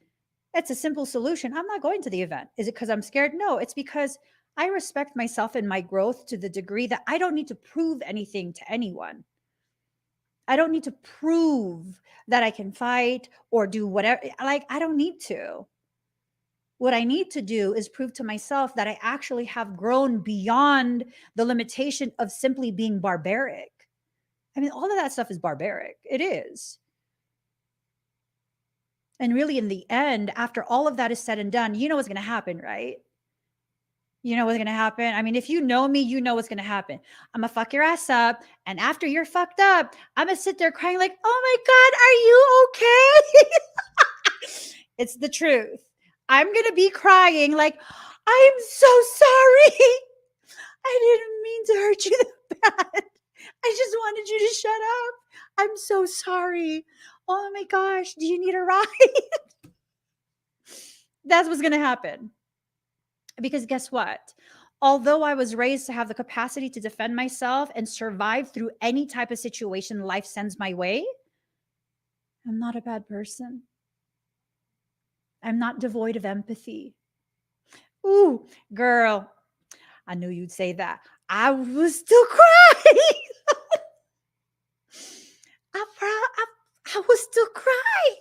it's a simple solution. I'm not going to the event. Is it because I'm scared? No, it's because I respect myself and my growth to the degree that I don't need to prove anything to anyone. I don't need to prove that I can fight or do whatever. Like, I don't need to. What I need to do is prove to myself that I actually have grown beyond the limitation of simply being barbaric. I mean, all of that stuff is barbaric. It is. And really, in the end, after all of that is said and done, you know what's going to happen, right? You know what's going to happen? I mean, if you know me, you know what's going to happen. I'm going to fuck your ass up. And after you're fucked up, I'm going to sit there crying like, oh my God, are you okay? It's the truth. I'm going to be crying like, I'm so sorry. I didn't mean to hurt you that bad. I just wanted you to shut up. I'm so sorry. Oh my gosh, do you need a ride? That's what's going to happen. Because guess what? Although I was raised to have the capacity to defend myself and survive through any type of situation life sends my way, I'm not a bad person. I'm not devoid of empathy. Ooh, girl, I knew you'd say that. I was still crying. I will still cry.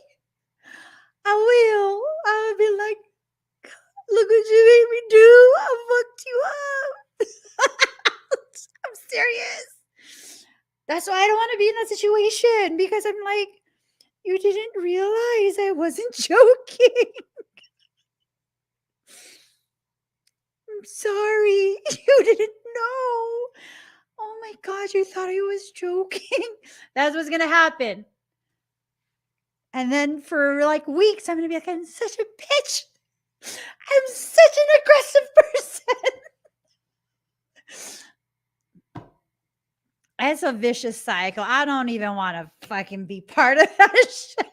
I will. I will be like, look what you made me do. I fucked you up. I'm serious. That's why I don't want to be in that situation because I'm like, you didn't realize I wasn't joking. I'm sorry. You didn't know. Oh my God, you thought I was joking. That's what's going to happen. And then for like weeks, I'm going to be like, I'm such a bitch. I'm such an aggressive person. It's a vicious cycle. I don't even want to fucking be part of that shit.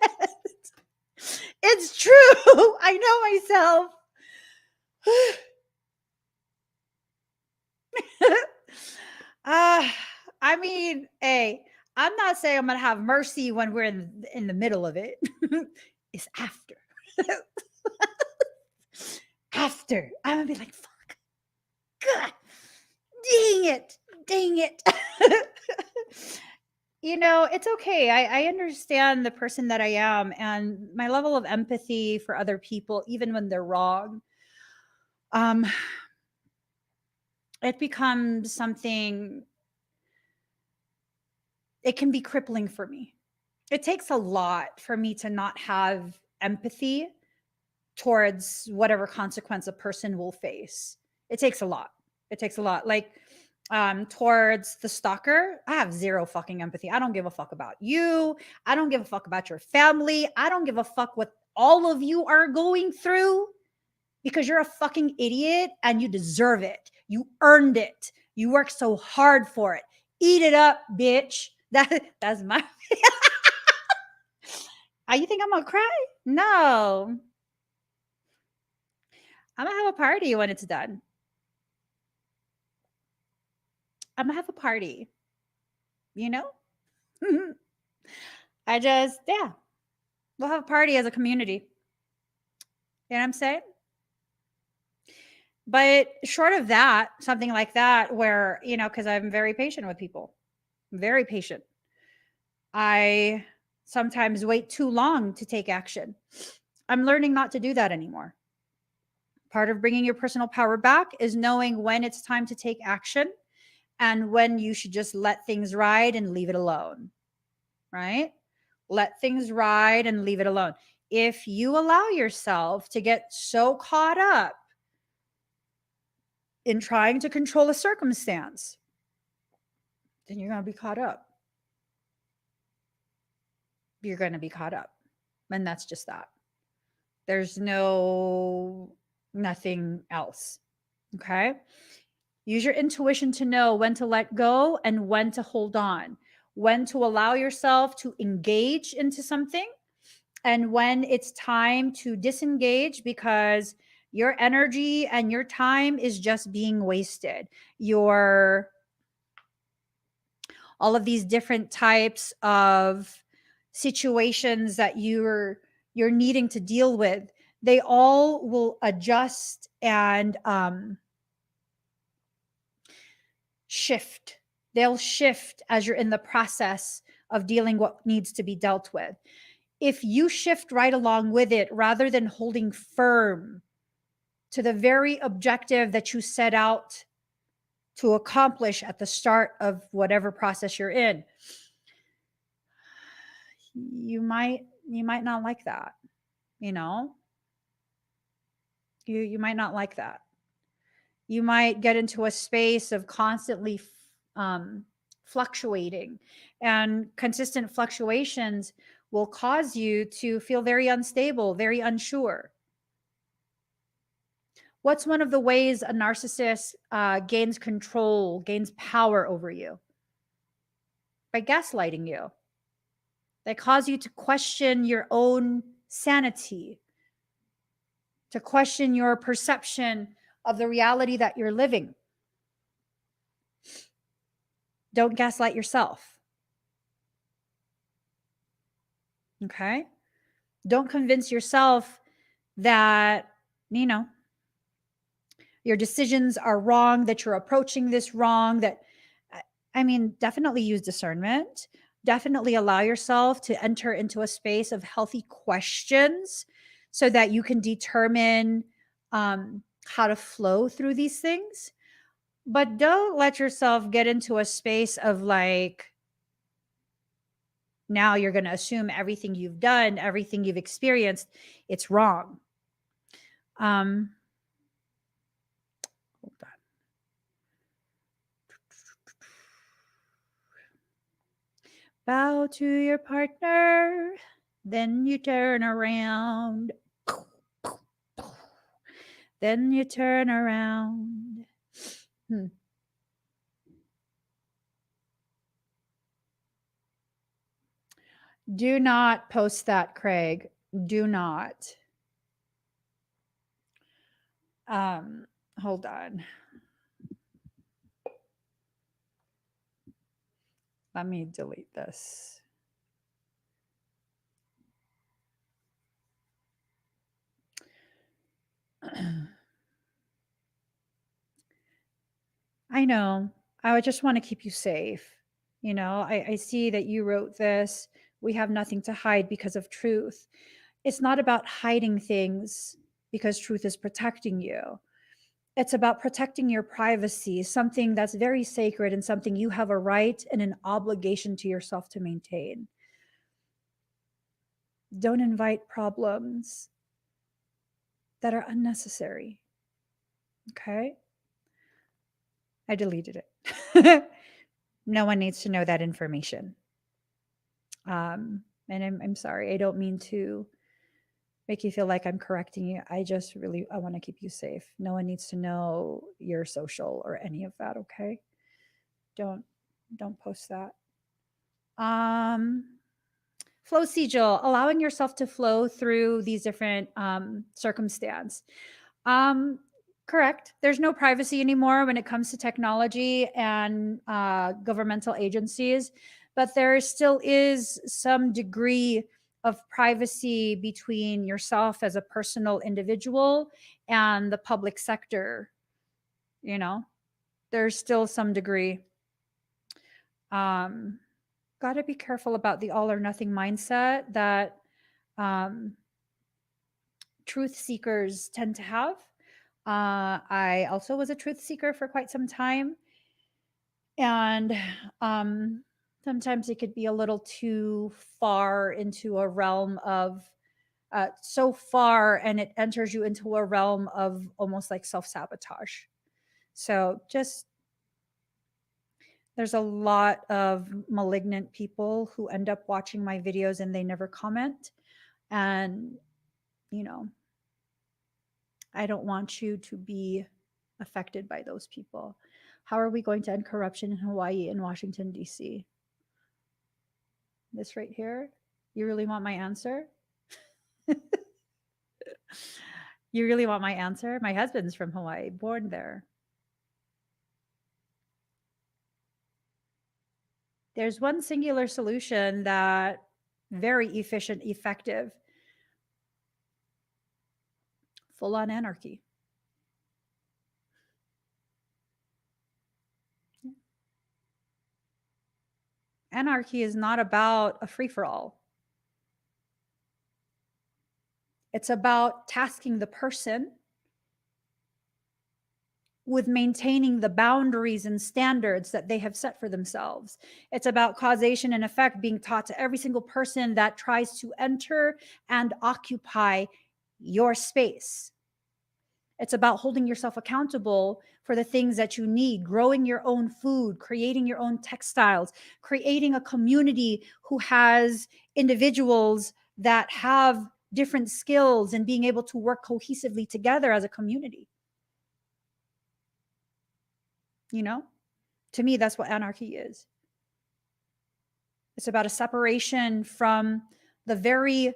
It's true. I know myself. I mean, hey, I'm not saying I'm gonna have mercy when we're in the middle of it. It's after. After. I'm gonna be like, fuck. God. Dang it. You know, it's okay. I understand the person that I am and my level of empathy for other people, even when they're wrong. It becomes something, it can be crippling for me. It takes a lot for me to not have empathy towards whatever consequence a person will face. It takes a lot. It takes a lot. Like, towards the stalker, I have zero fucking empathy. I don't give a fuck about you. I don't give a fuck about your family. I don't give a fuck what all of you are going through because you're a fucking idiot and you deserve it. You earned it. You worked so hard for it. Eat it up, bitch. That's my. You think I'm gonna cry? No. I'm gonna have a party when it's done. I'm gonna have a party. You know? Yeah. We'll have a party as a community. You know what I'm saying? But short of that, something like that, where, because I'm very patient with people, very patient. I sometimes wait too long to take action. I'm learning not to do that anymore. Part of bringing your personal power back is knowing when it's time to take action and when you should just let things ride and leave it alone, right? Let things ride and leave it alone. If you allow yourself to get so caught up in trying to control a circumstance, then you're going to be caught up. You're going to be caught up. And that's just that. There's nothing else. Okay. Use your intuition to know when to let go and when to hold on, when to allow yourself to engage into something, and when it's time to disengage because your energy and your time is just being wasted. All of these different types of situations that you're needing to deal with, they all will adjust and shift. They'll shift as you're in the process of dealing what needs to be dealt with. If you shift right along with it rather than holding firm to the very objective that you set out to accomplish at the start of whatever process you're in, you might not like that. You might not like that. You might get into a space of constantly fluctuating, and consistent fluctuations will cause you to feel very unstable, very unsure. What's one of the ways a narcissist gains control, gains power over you? By gaslighting you. They cause you to question your own sanity, to question your perception of the reality that you're living. Don't gaslight yourself. Okay? Don't convince yourself that, your decisions are wrong, that you're approaching this wrong, definitely use discernment. Definitely allow yourself to enter into a space of healthy questions so that you can determine how to flow through these things. But don't let yourself get into a space of like, now you're going to assume everything you've done, everything you've experienced, it's wrong. Hold on. Bow to your partner, then you turn around. Then you turn around. Do not post that, Craig. Do not. Hold on. Let me delete this. I know. I would just want to keep you safe. You know, I see that you wrote this. We have nothing to hide because of truth. It's not about hiding things because truth is protecting you. It's about protecting your privacy, something that's very sacred and something you have a right and an obligation to yourself to maintain. Don't invite problems that are unnecessary. Okay? I deleted it. No one needs to know that information. And I'm sorry. I don't mean to make you feel like I'm correcting you. I just really I want to keep you safe. No one needs to know your social or any of that, okay? Don't post that. Flow sigil, allowing yourself to flow through these different circumstance. Correct. There's no privacy anymore when it comes to technology and governmental agencies, but there still is some degree of privacy between yourself as a personal individual and the public sector. You know, there's still some degree. Got to be careful about the all or nothing mindset that truth seekers tend to have. I also was a truth seeker for quite some time. And sometimes it could be a little too far into a realm of so far, and it enters you into a realm of almost like self sabotage. So just there's a lot of malignant people who end up watching my videos and they never comment. And, you know, I don't want you to be affected by those people. How are we going to end corruption in Hawaii and Washington, D.C.? This right here? You really want my answer? You really want my answer? My husband's from Hawaii, born there. There's one singular solution that very efficient, effective. Full on anarchy. Anarchy is not about a free for all. It's about tasking the person with maintaining the boundaries and standards that they have set for themselves. It's about causation and effect being taught to every single person that tries to enter and occupy your space. It's about holding yourself accountable for the things that you need, growing your own food, creating your own textiles, creating a community who has individuals that have different skills and being able to work cohesively together as a community. You know, to me, that's what anarchy is. It's about a separation from the very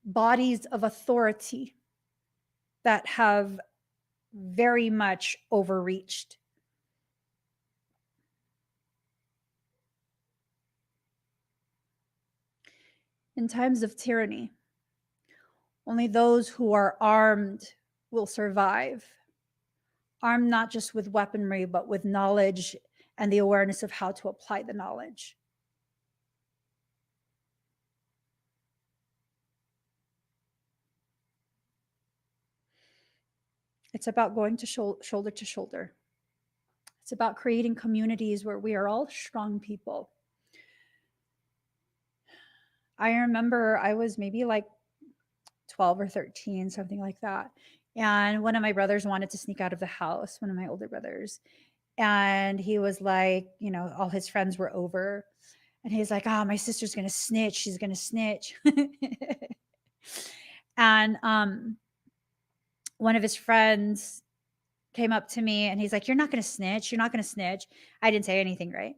bodies of authority that have very much overreached. In times of tyranny, only those who are armed will survive. Armed not just with weaponry, but with knowledge and the awareness of how to apply the knowledge. It's about going to shoulder to shoulder. It's about creating communities where we are all strong people. I remember I was maybe like 12 or 13, something like that. And one of my brothers wanted to sneak out of the house, one of my older brothers. And he was like, all his friends were over. And he's like, oh, my sister's going to snitch. She's going to snitch. And one of his friends came up to me and he's like, you're not going to snitch. You're not going to snitch. I didn't say anything, right?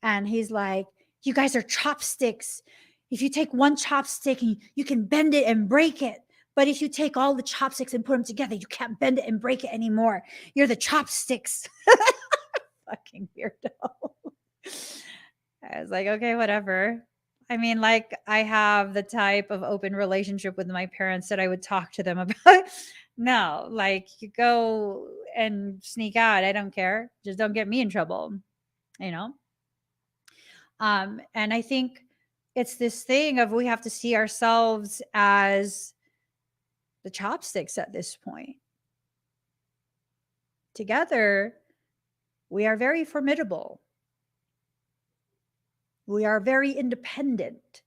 And he's like, you guys are chopsticks. If you take one chopstick, you can bend it and break it. But if you take all the chopsticks and put them together, you can't bend it and break it anymore. You're the chopsticks. Fucking weirdo. I was like, okay, whatever. I mean, like, I have the type of open relationship with my parents that I would talk to them about. No, like, you go and sneak out. I don't care. Just don't get me in trouble, you know? And I think it's this thing of we have to see ourselves as the chopsticks at this point. Together, we are very formidable. We are very independent.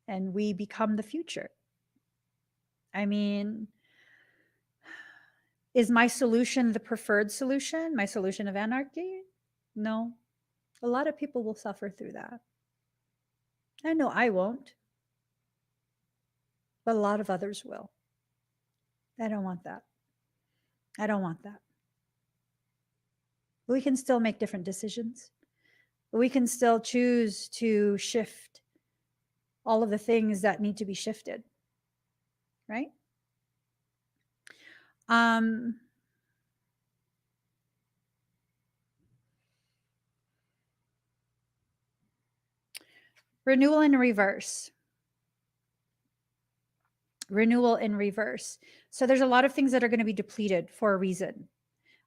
And we become the future. I mean, is my solution the preferred solution? My solution of anarchy? No. A lot of people will suffer through that. I know I won't, but a lot of others will. I don't want that. I don't want that. We can still make different decisions. We can still choose to shift all of the things that need to be shifted, right? Renewal in reverse. Renewal in reverse. So there's a lot of things that are going to be depleted for a reason.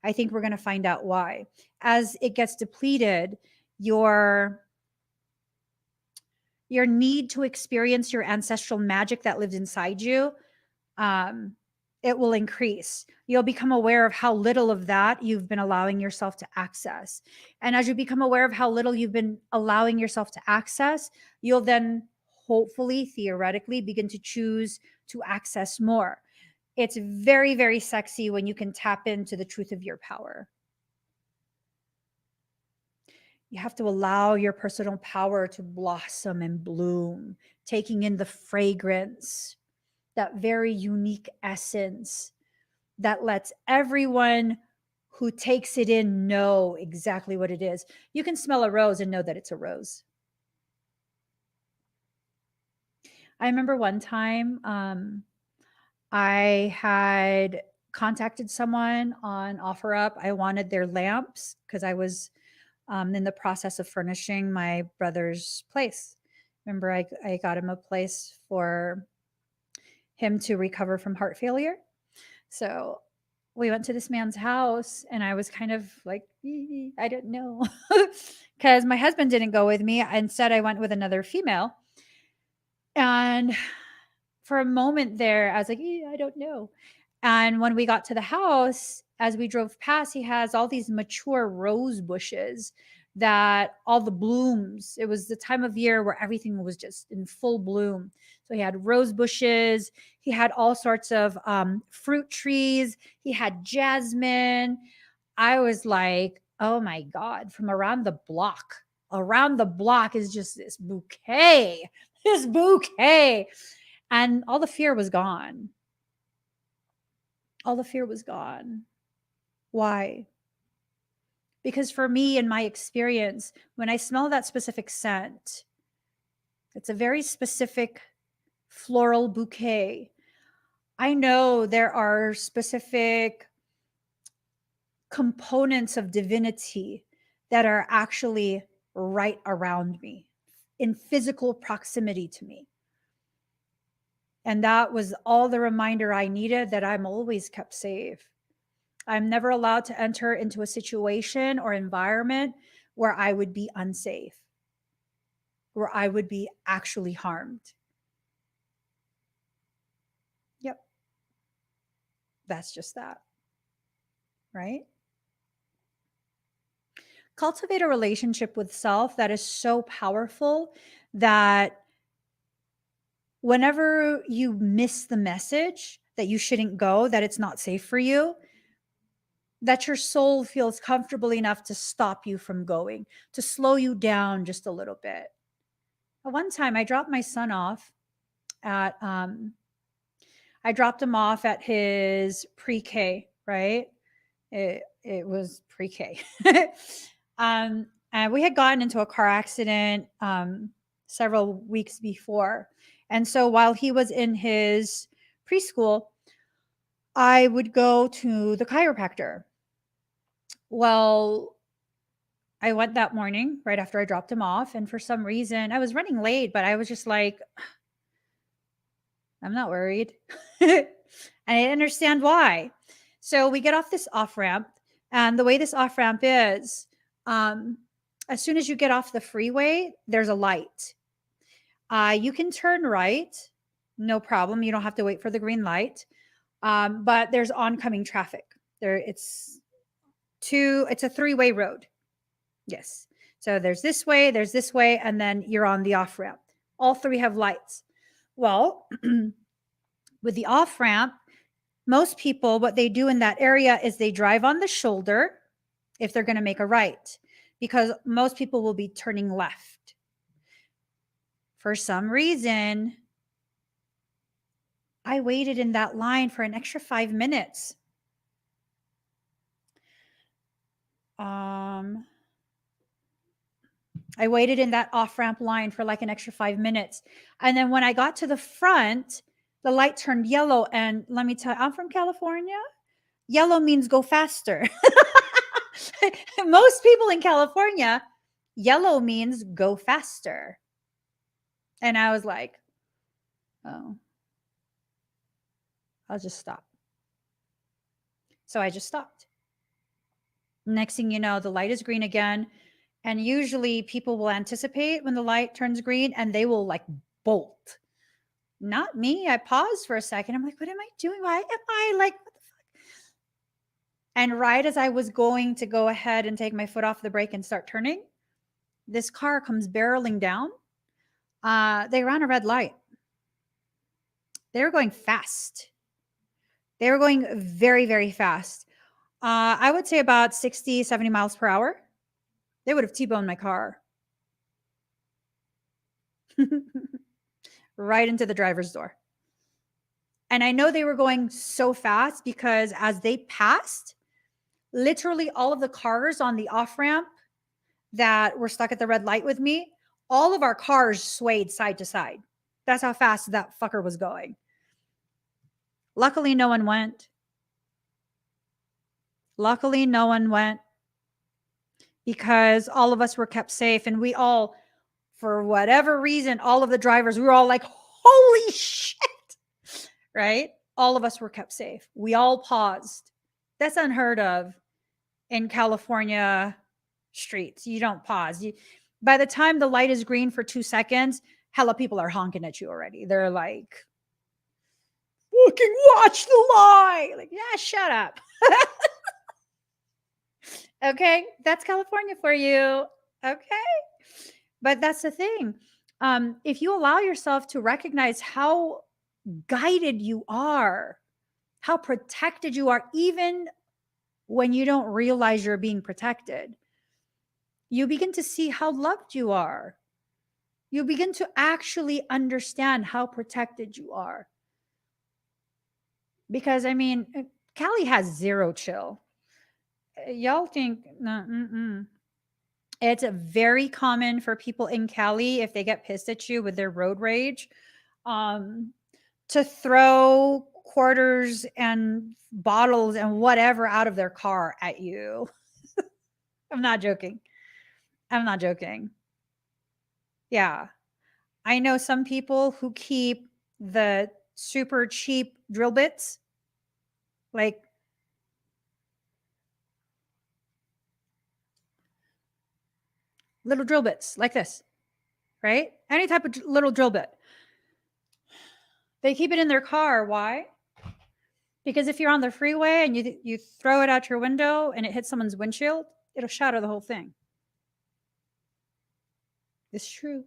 I think we're going to find out why. As it gets depleted, your need to experience your ancestral magic that lives inside you, it will increase. You'll become aware of how little of that you've been allowing yourself to access. And as you become aware of how little you've been allowing yourself to access, you'll then hopefully, theoretically, begin to choose to access more. It's very, very sexy when you can tap into the truth of your power. You have to allow your personal power to blossom and bloom, taking in the fragrance, that very unique essence that lets everyone who takes it in know exactly what it is. You can smell a rose and know that it's a rose. I remember one time I had contacted someone on OfferUp. I wanted their lamps because I was in the process of furnishing my brother's place. Remember, I got him a place for him to recover from heart failure. So we went to this man's house and I was kind of like, I don't know. Because my husband didn't go with me. Instead, I went with another female. And for a moment there, I was like, I don't know. And when we got to the house, as we drove past, he has all these mature rose bushes that all the blooms, it was the time of year where everything was just in full bloom. So he had rose bushes, he had all sorts of fruit trees, he had jasmine. I was like, oh my God, from around the block. Around the block is just this bouquet, this bouquet. And all the fear was gone. All the fear was gone. Why? Because for me, in my experience, when I smell that specific scent, it's a very specific floral bouquet. I know there are specific components of divinity that are actually right around me, in physical proximity to me. And that was all the reminder I needed that I'm always kept safe. I'm never allowed to enter into a situation or environment where I would be unsafe, where I would be actually harmed. Yep. That's just that. Right? Cultivate a relationship with self that is so powerful that whenever you miss the message that you shouldn't go, that it's not safe for you, that your soul feels comfortable enough to stop you from going, to slow you down just a little bit. One time I dropped my son off at I dropped him off at his pre-K, right? It was pre-K. And we had gotten into a car accident several weeks before. And so while he was in his preschool, I would go to the chiropractor. Well, I went that morning right after I dropped him off. And for some reason, I was running late, but I was just like, I'm not worried. And I didn't understand why. So we get off this off ramp. And the way this off ramp is, as soon as you get off the freeway, there's a light. You can turn right, no problem. You don't have to wait for the green light. But there's oncoming traffic. It's a three-way road. Yes. So there's this way, and then you're on the off ramp. All three have lights. Well, with the off ramp, most people, what they do in that area is they drive on the shoulder if they're going to make a right, because most people will be turning left. For some reason, I waited in that line for an extra 5 minutes. I waited in that off-ramp line for like an extra 5 minutes. And then when I got to the front, the light turned yellow. And let me tell you, I'm from California. Yellow means go faster. Most people in California, yellow means go faster. And I was like, oh, I'll just stop. So I just stopped. Next thing you know, the light is green again. And usually people will anticipate when the light turns green and they will like bolt. Not me. I paused for a second. I'm like, what am I doing? Why am I like, what the fuck? And right as I was going to go ahead and take my foot off the brake and start turning, this car comes barreling down. They ran a red light. They were going fast. They were going very, very fast. I would say about 60, 70 miles per hour. They would have T-boned my car. Right into the driver's door. And I know they were going so fast because as they passed, literally all of the cars on the off-ramp that were stuck at the red light with me, all of our cars swayed side to side. That's how fast that fucker was going. Luckily, no one went. Luckily, no one went because all of us were kept safe. And we all, for whatever reason, all of the drivers, we were all like, holy shit, right? All of us were kept safe. We all paused. That's unheard of in California streets. You don't pause. By the time the light is green for 2 seconds, hella people are honking at you already. They're like, fucking watch the light. Like, yeah, shut up. Okay, that's California for you. Okay. But that's the thing. If you allow yourself to recognize how guided you are, how protected you are, even when you don't realize you're being protected, you begin to see how loved you are. You begin to actually understand how protected you are. Because, I mean, Cali has zero chill. Y'all think, no, it's very common for people in Cali, if they get pissed at you with their road rage, to throw quarters and bottles and whatever out of their car at you. I'm not joking. I'm not joking. Yeah. I know some people who keep the super cheap drill bits, like little drill bits like this, right? Any type of little drill bit. They keep it in their car. Why? Because if you're on the freeway and you throw it out your window and it hits someone's windshield, it'll shatter the whole thing. It's true.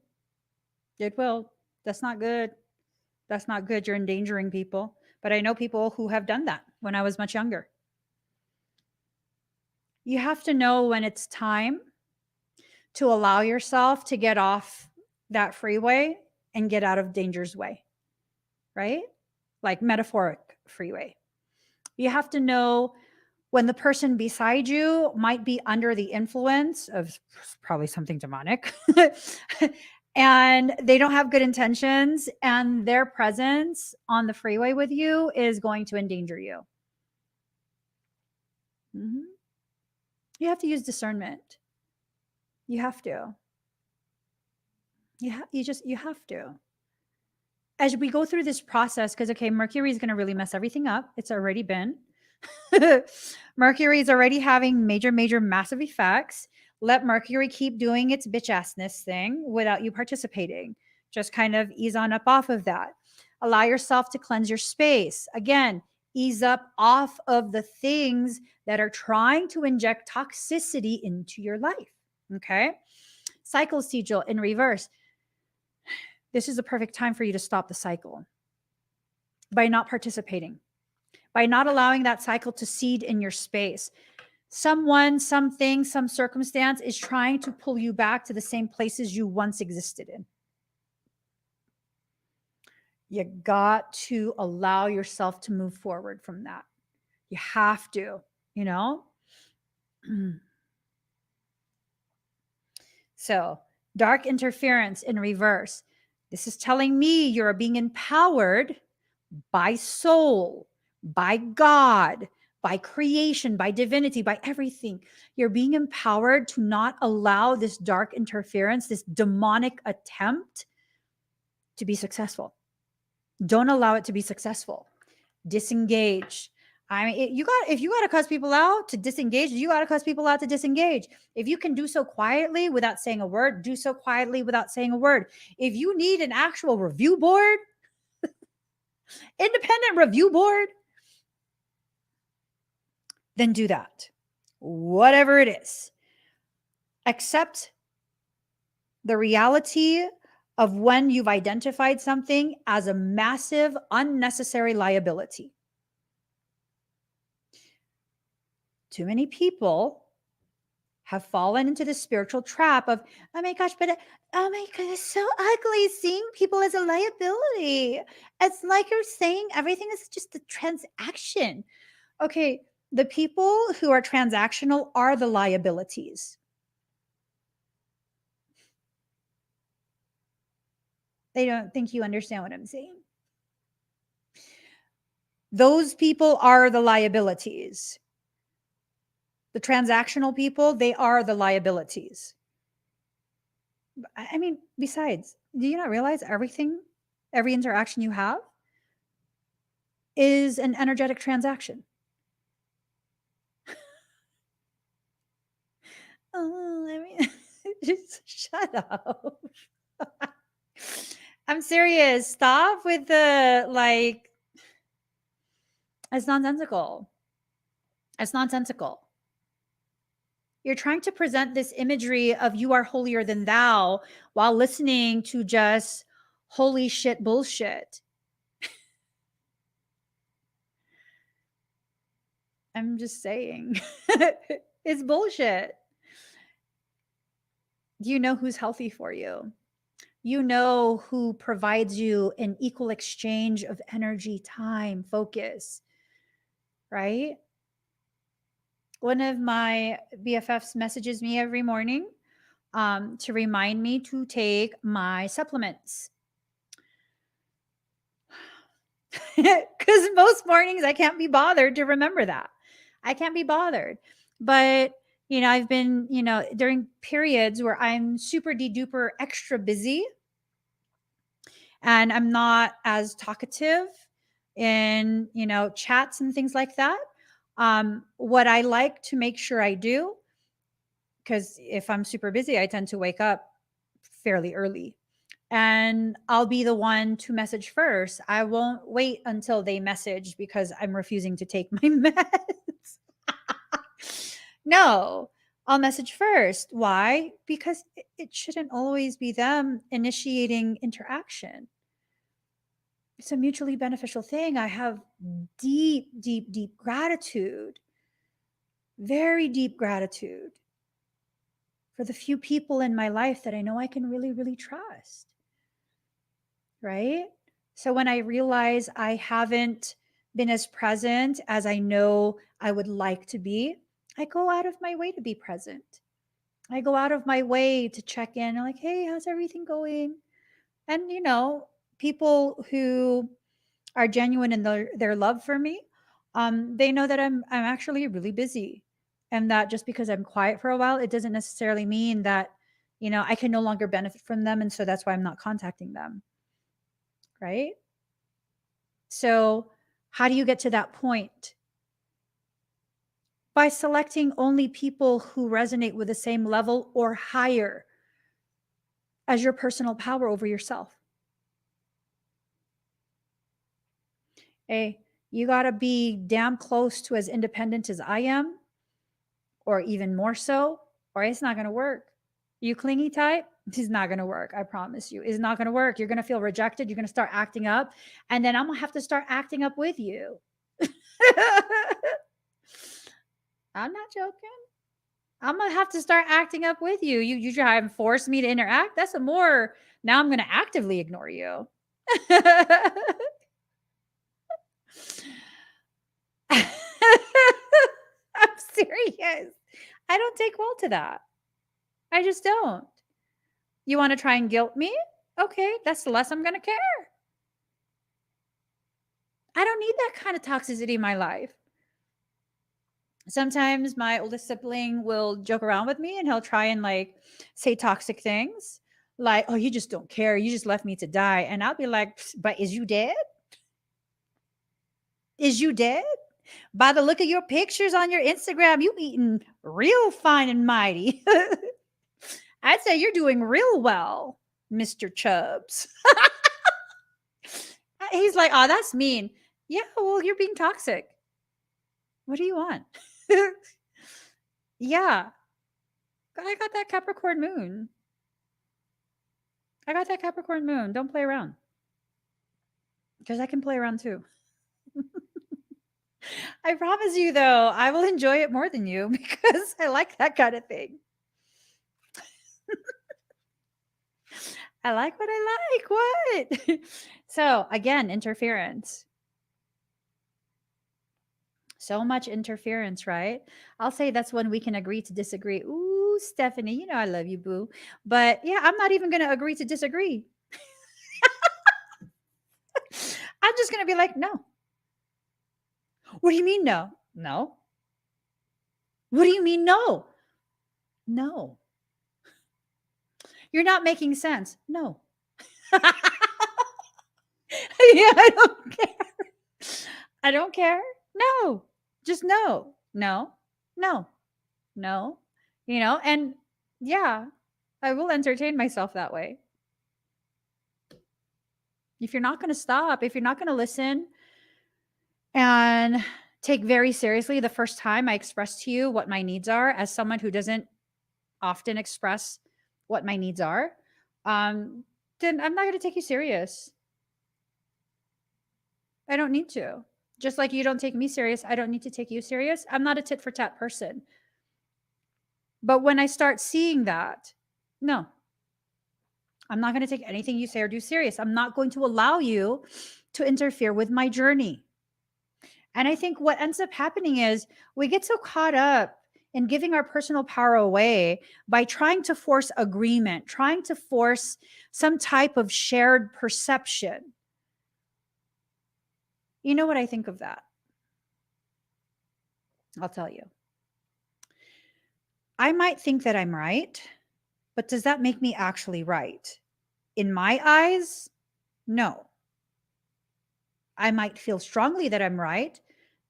It will. That's not good. That's not good. You're endangering people. But I know people who have done that when I was much younger. You have to know when it's time to allow yourself to get off that freeway and get out of danger's way, right? Like metaphoric freeway. You have to know when the person beside you might be under the influence of probably something demonic and they don't have good intentions, and their presence on the freeway with you is going to endanger you. Mm-hmm. You have to use discernment. You have to. You have to. As we go through this process, because okay, Mercury is going to really mess everything up. It's already been. Mercury is already having major, massive effects. Let Mercury keep doing its bitch assness thing without you participating. Just kind of ease on up off of that. Allow yourself to cleanse your space. Again, ease up off of the things that are trying to inject toxicity into your life. Okay. Cycle sigil in reverse. This is the perfect time for you to stop the cycle by not participating, by not allowing that cycle to seed in your space. Someone, something, some circumstance is trying to pull you back to the same places you once existed in. You got to allow yourself to move forward from that. You have to, you know? So, dark interference in reverse. This is telling me you're being empowered by soul, by God, by creation, by divinity, by everything. You're being empowered to not allow this dark interference, this demonic attempt to be successful. Don't allow it to be successful. Disengage. I mean, if you got to cuss people out to disengage, you got to cuss people out to disengage. If you can do so quietly without saying a word, do so quietly without saying a word. If you need an actual review board, independent review board, then do that. Whatever it is. Accept the reality of when you've identified something as a massive, unnecessary liability. Too many people have fallen into the spiritual trap of, oh my gosh, but oh my God, it's so ugly seeing people as a liability. It's like you're saying everything is just a transaction. Okay, the people who are transactional are the liabilities. They don't think you understand what I'm saying. Those people are the liabilities. The transactional people, they are the liabilities. I mean, besides, do you not realize every interaction you have is an energetic transaction? Oh, I mean, just shut up. I'm serious. Stop with the like, it's nonsensical. It's nonsensical. You're trying to present this imagery of you are holier than thou while listening to just holy shit bullshit. I'm just saying. It's bullshit. You know who's healthy for you. You know who provides you an equal exchange of energy, time, focus, right? One of my BFFs messages me every morning to remind me to take my supplements. Because most mornings I can't be bothered to remember that. I can't be bothered. But, I've been, during periods where I'm super duper extra busy and I'm not as talkative in, chats and things like that. What I like to make sure I do, because if I'm super busy, I tend to wake up fairly early and I'll be the one to message first. I won't wait until they message because I'm refusing to take my meds. No, I'll message first. Why? Because it shouldn't always be them initiating interaction. It's a mutually beneficial thing. I have deep, deep, deep gratitude, very deep gratitude for the few people in my life that I know I can really, really trust. Right? So when I realize I haven't been as present as I know I would like to be, I go out of my way to be present. I go out of my way to check in. I'm like, hey, how's everything going? And, people who are genuine in their love for me, they know that I'm actually really busy. And that just because I'm quiet for a while, it doesn't necessarily mean that, I can no longer benefit from them. And so that's why I'm not contacting them. Right? So, how do you get to that point? By selecting only people who resonate with the same level or higher as your personal power over yourself. Hey, you got to be damn close to as independent as I am, or even more so, or it's not going to work. You clingy type, it's not going to work. I promise you. It's not going to work. You're going to feel rejected. You're going to start acting up. And then I'm going to have to start acting up with you. I'm not joking. I'm going to have to start acting up with you. You try and force me to interact. That's a more, now I'm going to actively ignore you. I'm serious. I don't take well to that. I just don't. You want to try and guilt me? Okay, that's the less I'm going to care. I don't need that kind of toxicity in my life. Sometimes my oldest sibling will joke around with me and he'll try and say toxic things like, oh, you just don't care. You just left me to die. And I'll be like, but is you dead? Is you dead? By the look of your pictures on your Instagram, you eating real fine and mighty. I'd say you're doing real well, Mr. Chubbs. He's like, oh, that's mean. Yeah, well, you're being toxic. What do you want? Yeah. I got that Capricorn moon. I got that Capricorn moon. Don't play around. Because I can play around too. I promise you, though, I will enjoy it more than you because I like that kind of thing. I like what I like. What? So, again, interference. So much interference, right? I'll say that's when we can agree to disagree. Ooh, Stephanie, you know I love you, boo. But yeah, I'm not even going to agree to disagree. I'm just going to be like, no. What do you mean, no? No. What do you mean, no? No. You're not making sense. No. Yeah, I don't care. I don't care. No. Just no. No. No. No. And yeah, I will entertain myself that way. If you're not going to stop, if you're not going to listen and take very seriously the first time I express to you what my needs are, as someone who doesn't often express what my needs are, then I'm not going to take you serious. I don't need to. Just like you don't take me serious, I don't need to take you serious. I'm not a tit for tat person. But when I start seeing that, no, I'm not going to take anything you say or do serious. I'm not going to allow you to interfere with my journey. And I think what ends up happening is we get so caught up in giving our personal power away by trying to force agreement, trying to force some type of shared perception. You know what I think of that? I'll tell you. I might think that I'm right, but does that make me actually right? In my eyes, no. I might feel strongly that I'm right,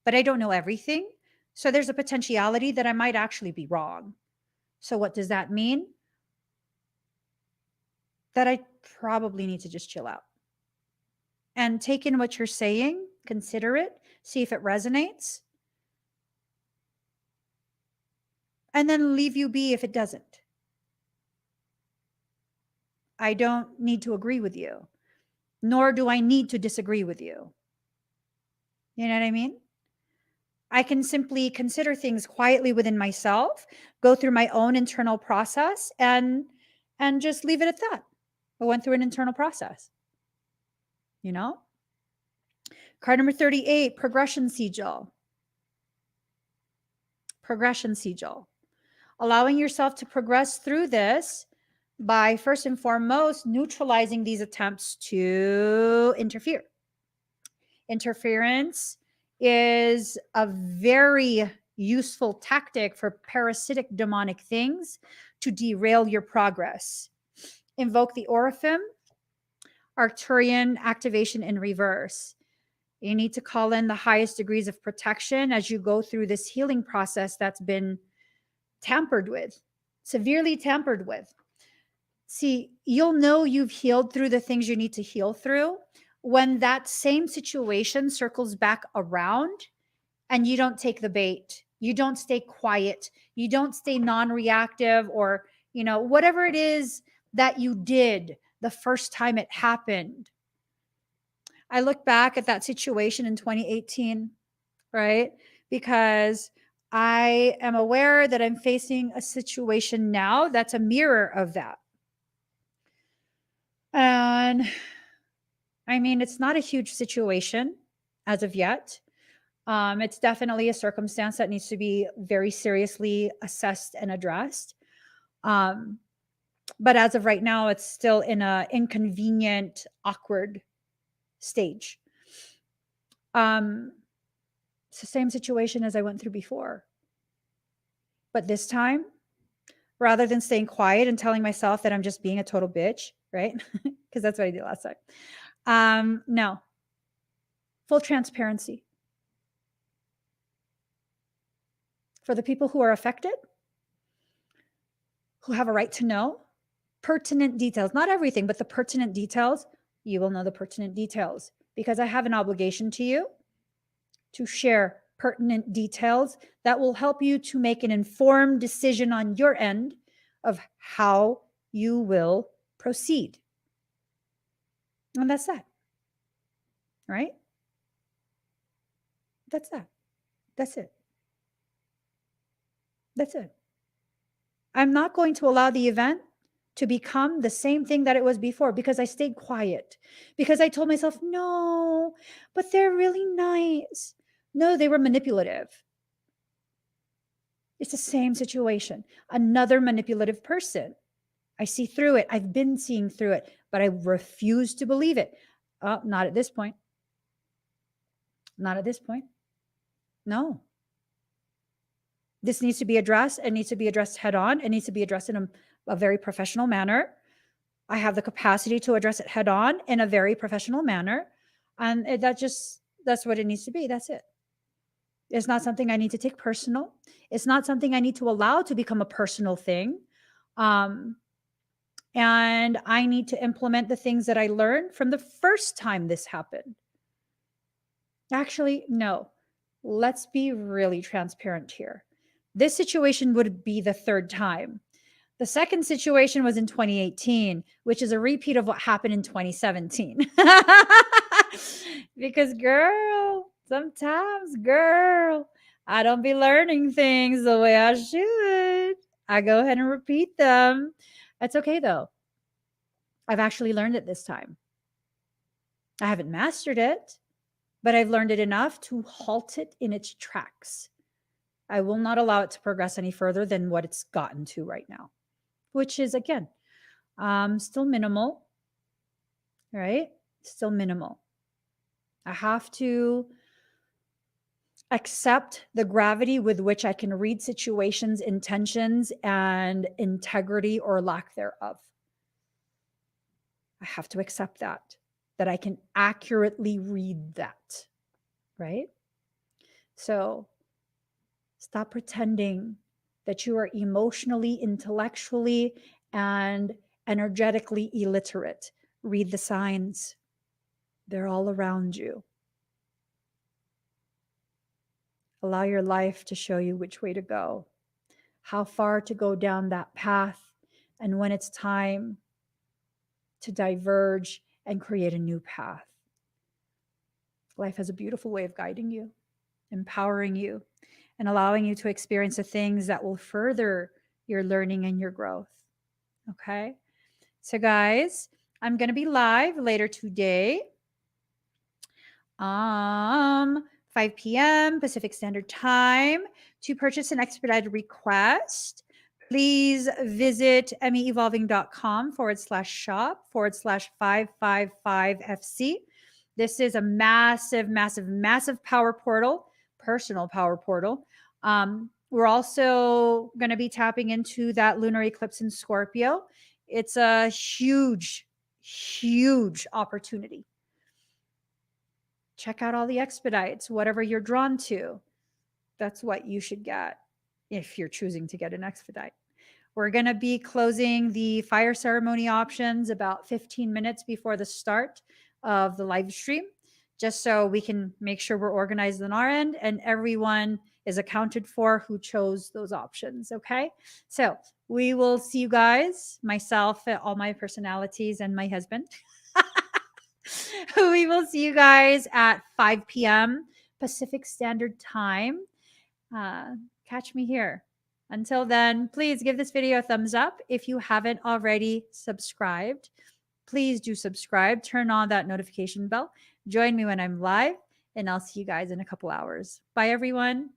but I don't know everything. So there's a potentiality that I might actually be wrong. So what does that mean? That I probably need to just chill out and take in what you're saying, consider it, see if it resonates, and then leave you be if it doesn't. I don't need to agree with you. nor do I need to disagree with you. You know what I mean? I can simply consider things quietly within myself, go through my own internal process, and just leave it at that. I went through an internal process. You know? Card number 38, progression sigil. Progression sigil. Allowing yourself to progress through this by first and foremost neutralizing these attempts to interfere. Interference is a very useful tactic for parasitic demonic things to derail your progress. Invoke the Oraphim, Arcturian activation in reverse. You need to call in the highest degrees of protection as you go through this healing process that's been tampered with, severely tampered with. See, you'll know you've healed through the things you need to heal through when that same situation circles back around and you don't take the bait. You don't stay quiet. You don't stay non-reactive, or, whatever it is that you did the first time it happened. I look back at that situation in 2018, right? Because I am aware that I'm facing a situation now that's a mirror of that. And I mean, it's not a huge situation as of yet. It's definitely a circumstance that needs to be very seriously assessed and addressed. But as of right now, it's still in an inconvenient, awkward stage. It's the same situation as I went through before. But this time, rather than staying quiet and telling myself that I'm just being a total bitch, right? Because that's what I did last time. No. Full transparency. For the people who are affected, who have a right to know, pertinent details, not everything, but the pertinent details, you will know the pertinent details because I have an obligation to you to share pertinent details that will help you to make an informed decision on your end of how you will proceed. And that's that. Right? That's that. That's it. That's it. I'm not going to allow the event to become the same thing that it was before because I stayed quiet, because I told myself, no, but they're really nice. No, they were manipulative. It's the same situation. Another manipulative person. I see through it. I've been seeing through it, but I refuse to believe it. Not at this point. Not at this point. No. This needs to be addressed. It needs to be addressed head on. It needs to be addressed in a very professional manner. I have the capacity to address it head on in a very professional manner. And that's what it needs to be. That's it. It's not something I need to take personal. It's not something I need to allow to become a personal thing. And I need to implement the things that I learned from the first time this happened. Actually, no. Let's be really transparent here. This situation would be the third time. The second situation was in 2018, which is a repeat of what happened in 2017. Because, girl, sometimes, girl, I don't be learning things the way I should. I go ahead and repeat them. That's okay, though. I've actually learned it this time. I haven't mastered it, but I've learned it enough to halt it in its tracks. I will not allow it to progress any further than what it's gotten to right now, which is, again, still minimal, right? Still minimal. I have to accept the gravity with which I can read situations, intentions, and integrity or lack thereof. I have to accept that I can accurately read that, right? So stop pretending that you are emotionally, intellectually, and energetically illiterate. Read the signs. They're all around you. Allow your life to show you which way to go, how far to go down that path, and when it's time to diverge and create a new path. Life has a beautiful way of guiding you, empowering you, and allowing you to experience the things that will further your learning and your growth. Okay? So, guys, I'm going to be live later today. 5 p.m. Pacific Standard Time. To purchase an expedited request, please visit meevolving.com/shop/555FC. This is a massive, massive, massive power portal, personal power portal. We're also going to be tapping into that lunar eclipse in Scorpio. It's a huge, huge opportunity. Check out all the expedites, whatever you're drawn to. That's what you should get if you're choosing to get an expedite. We're going to be closing the fire ceremony options about 15 minutes before the start of the live stream, just so we can make sure we're organized on our end and everyone is accounted for who chose those options. Okay. So we will see you guys, myself, all my personalities, and my husband. We will see you guys at 5 p.m. Pacific Standard Time. Catch me here. Until then, please give this video a thumbs up. If you haven't already subscribed, please do subscribe. Turn on that notification bell. Join me when I'm live, and I'll see you guys in a couple hours. Bye, everyone.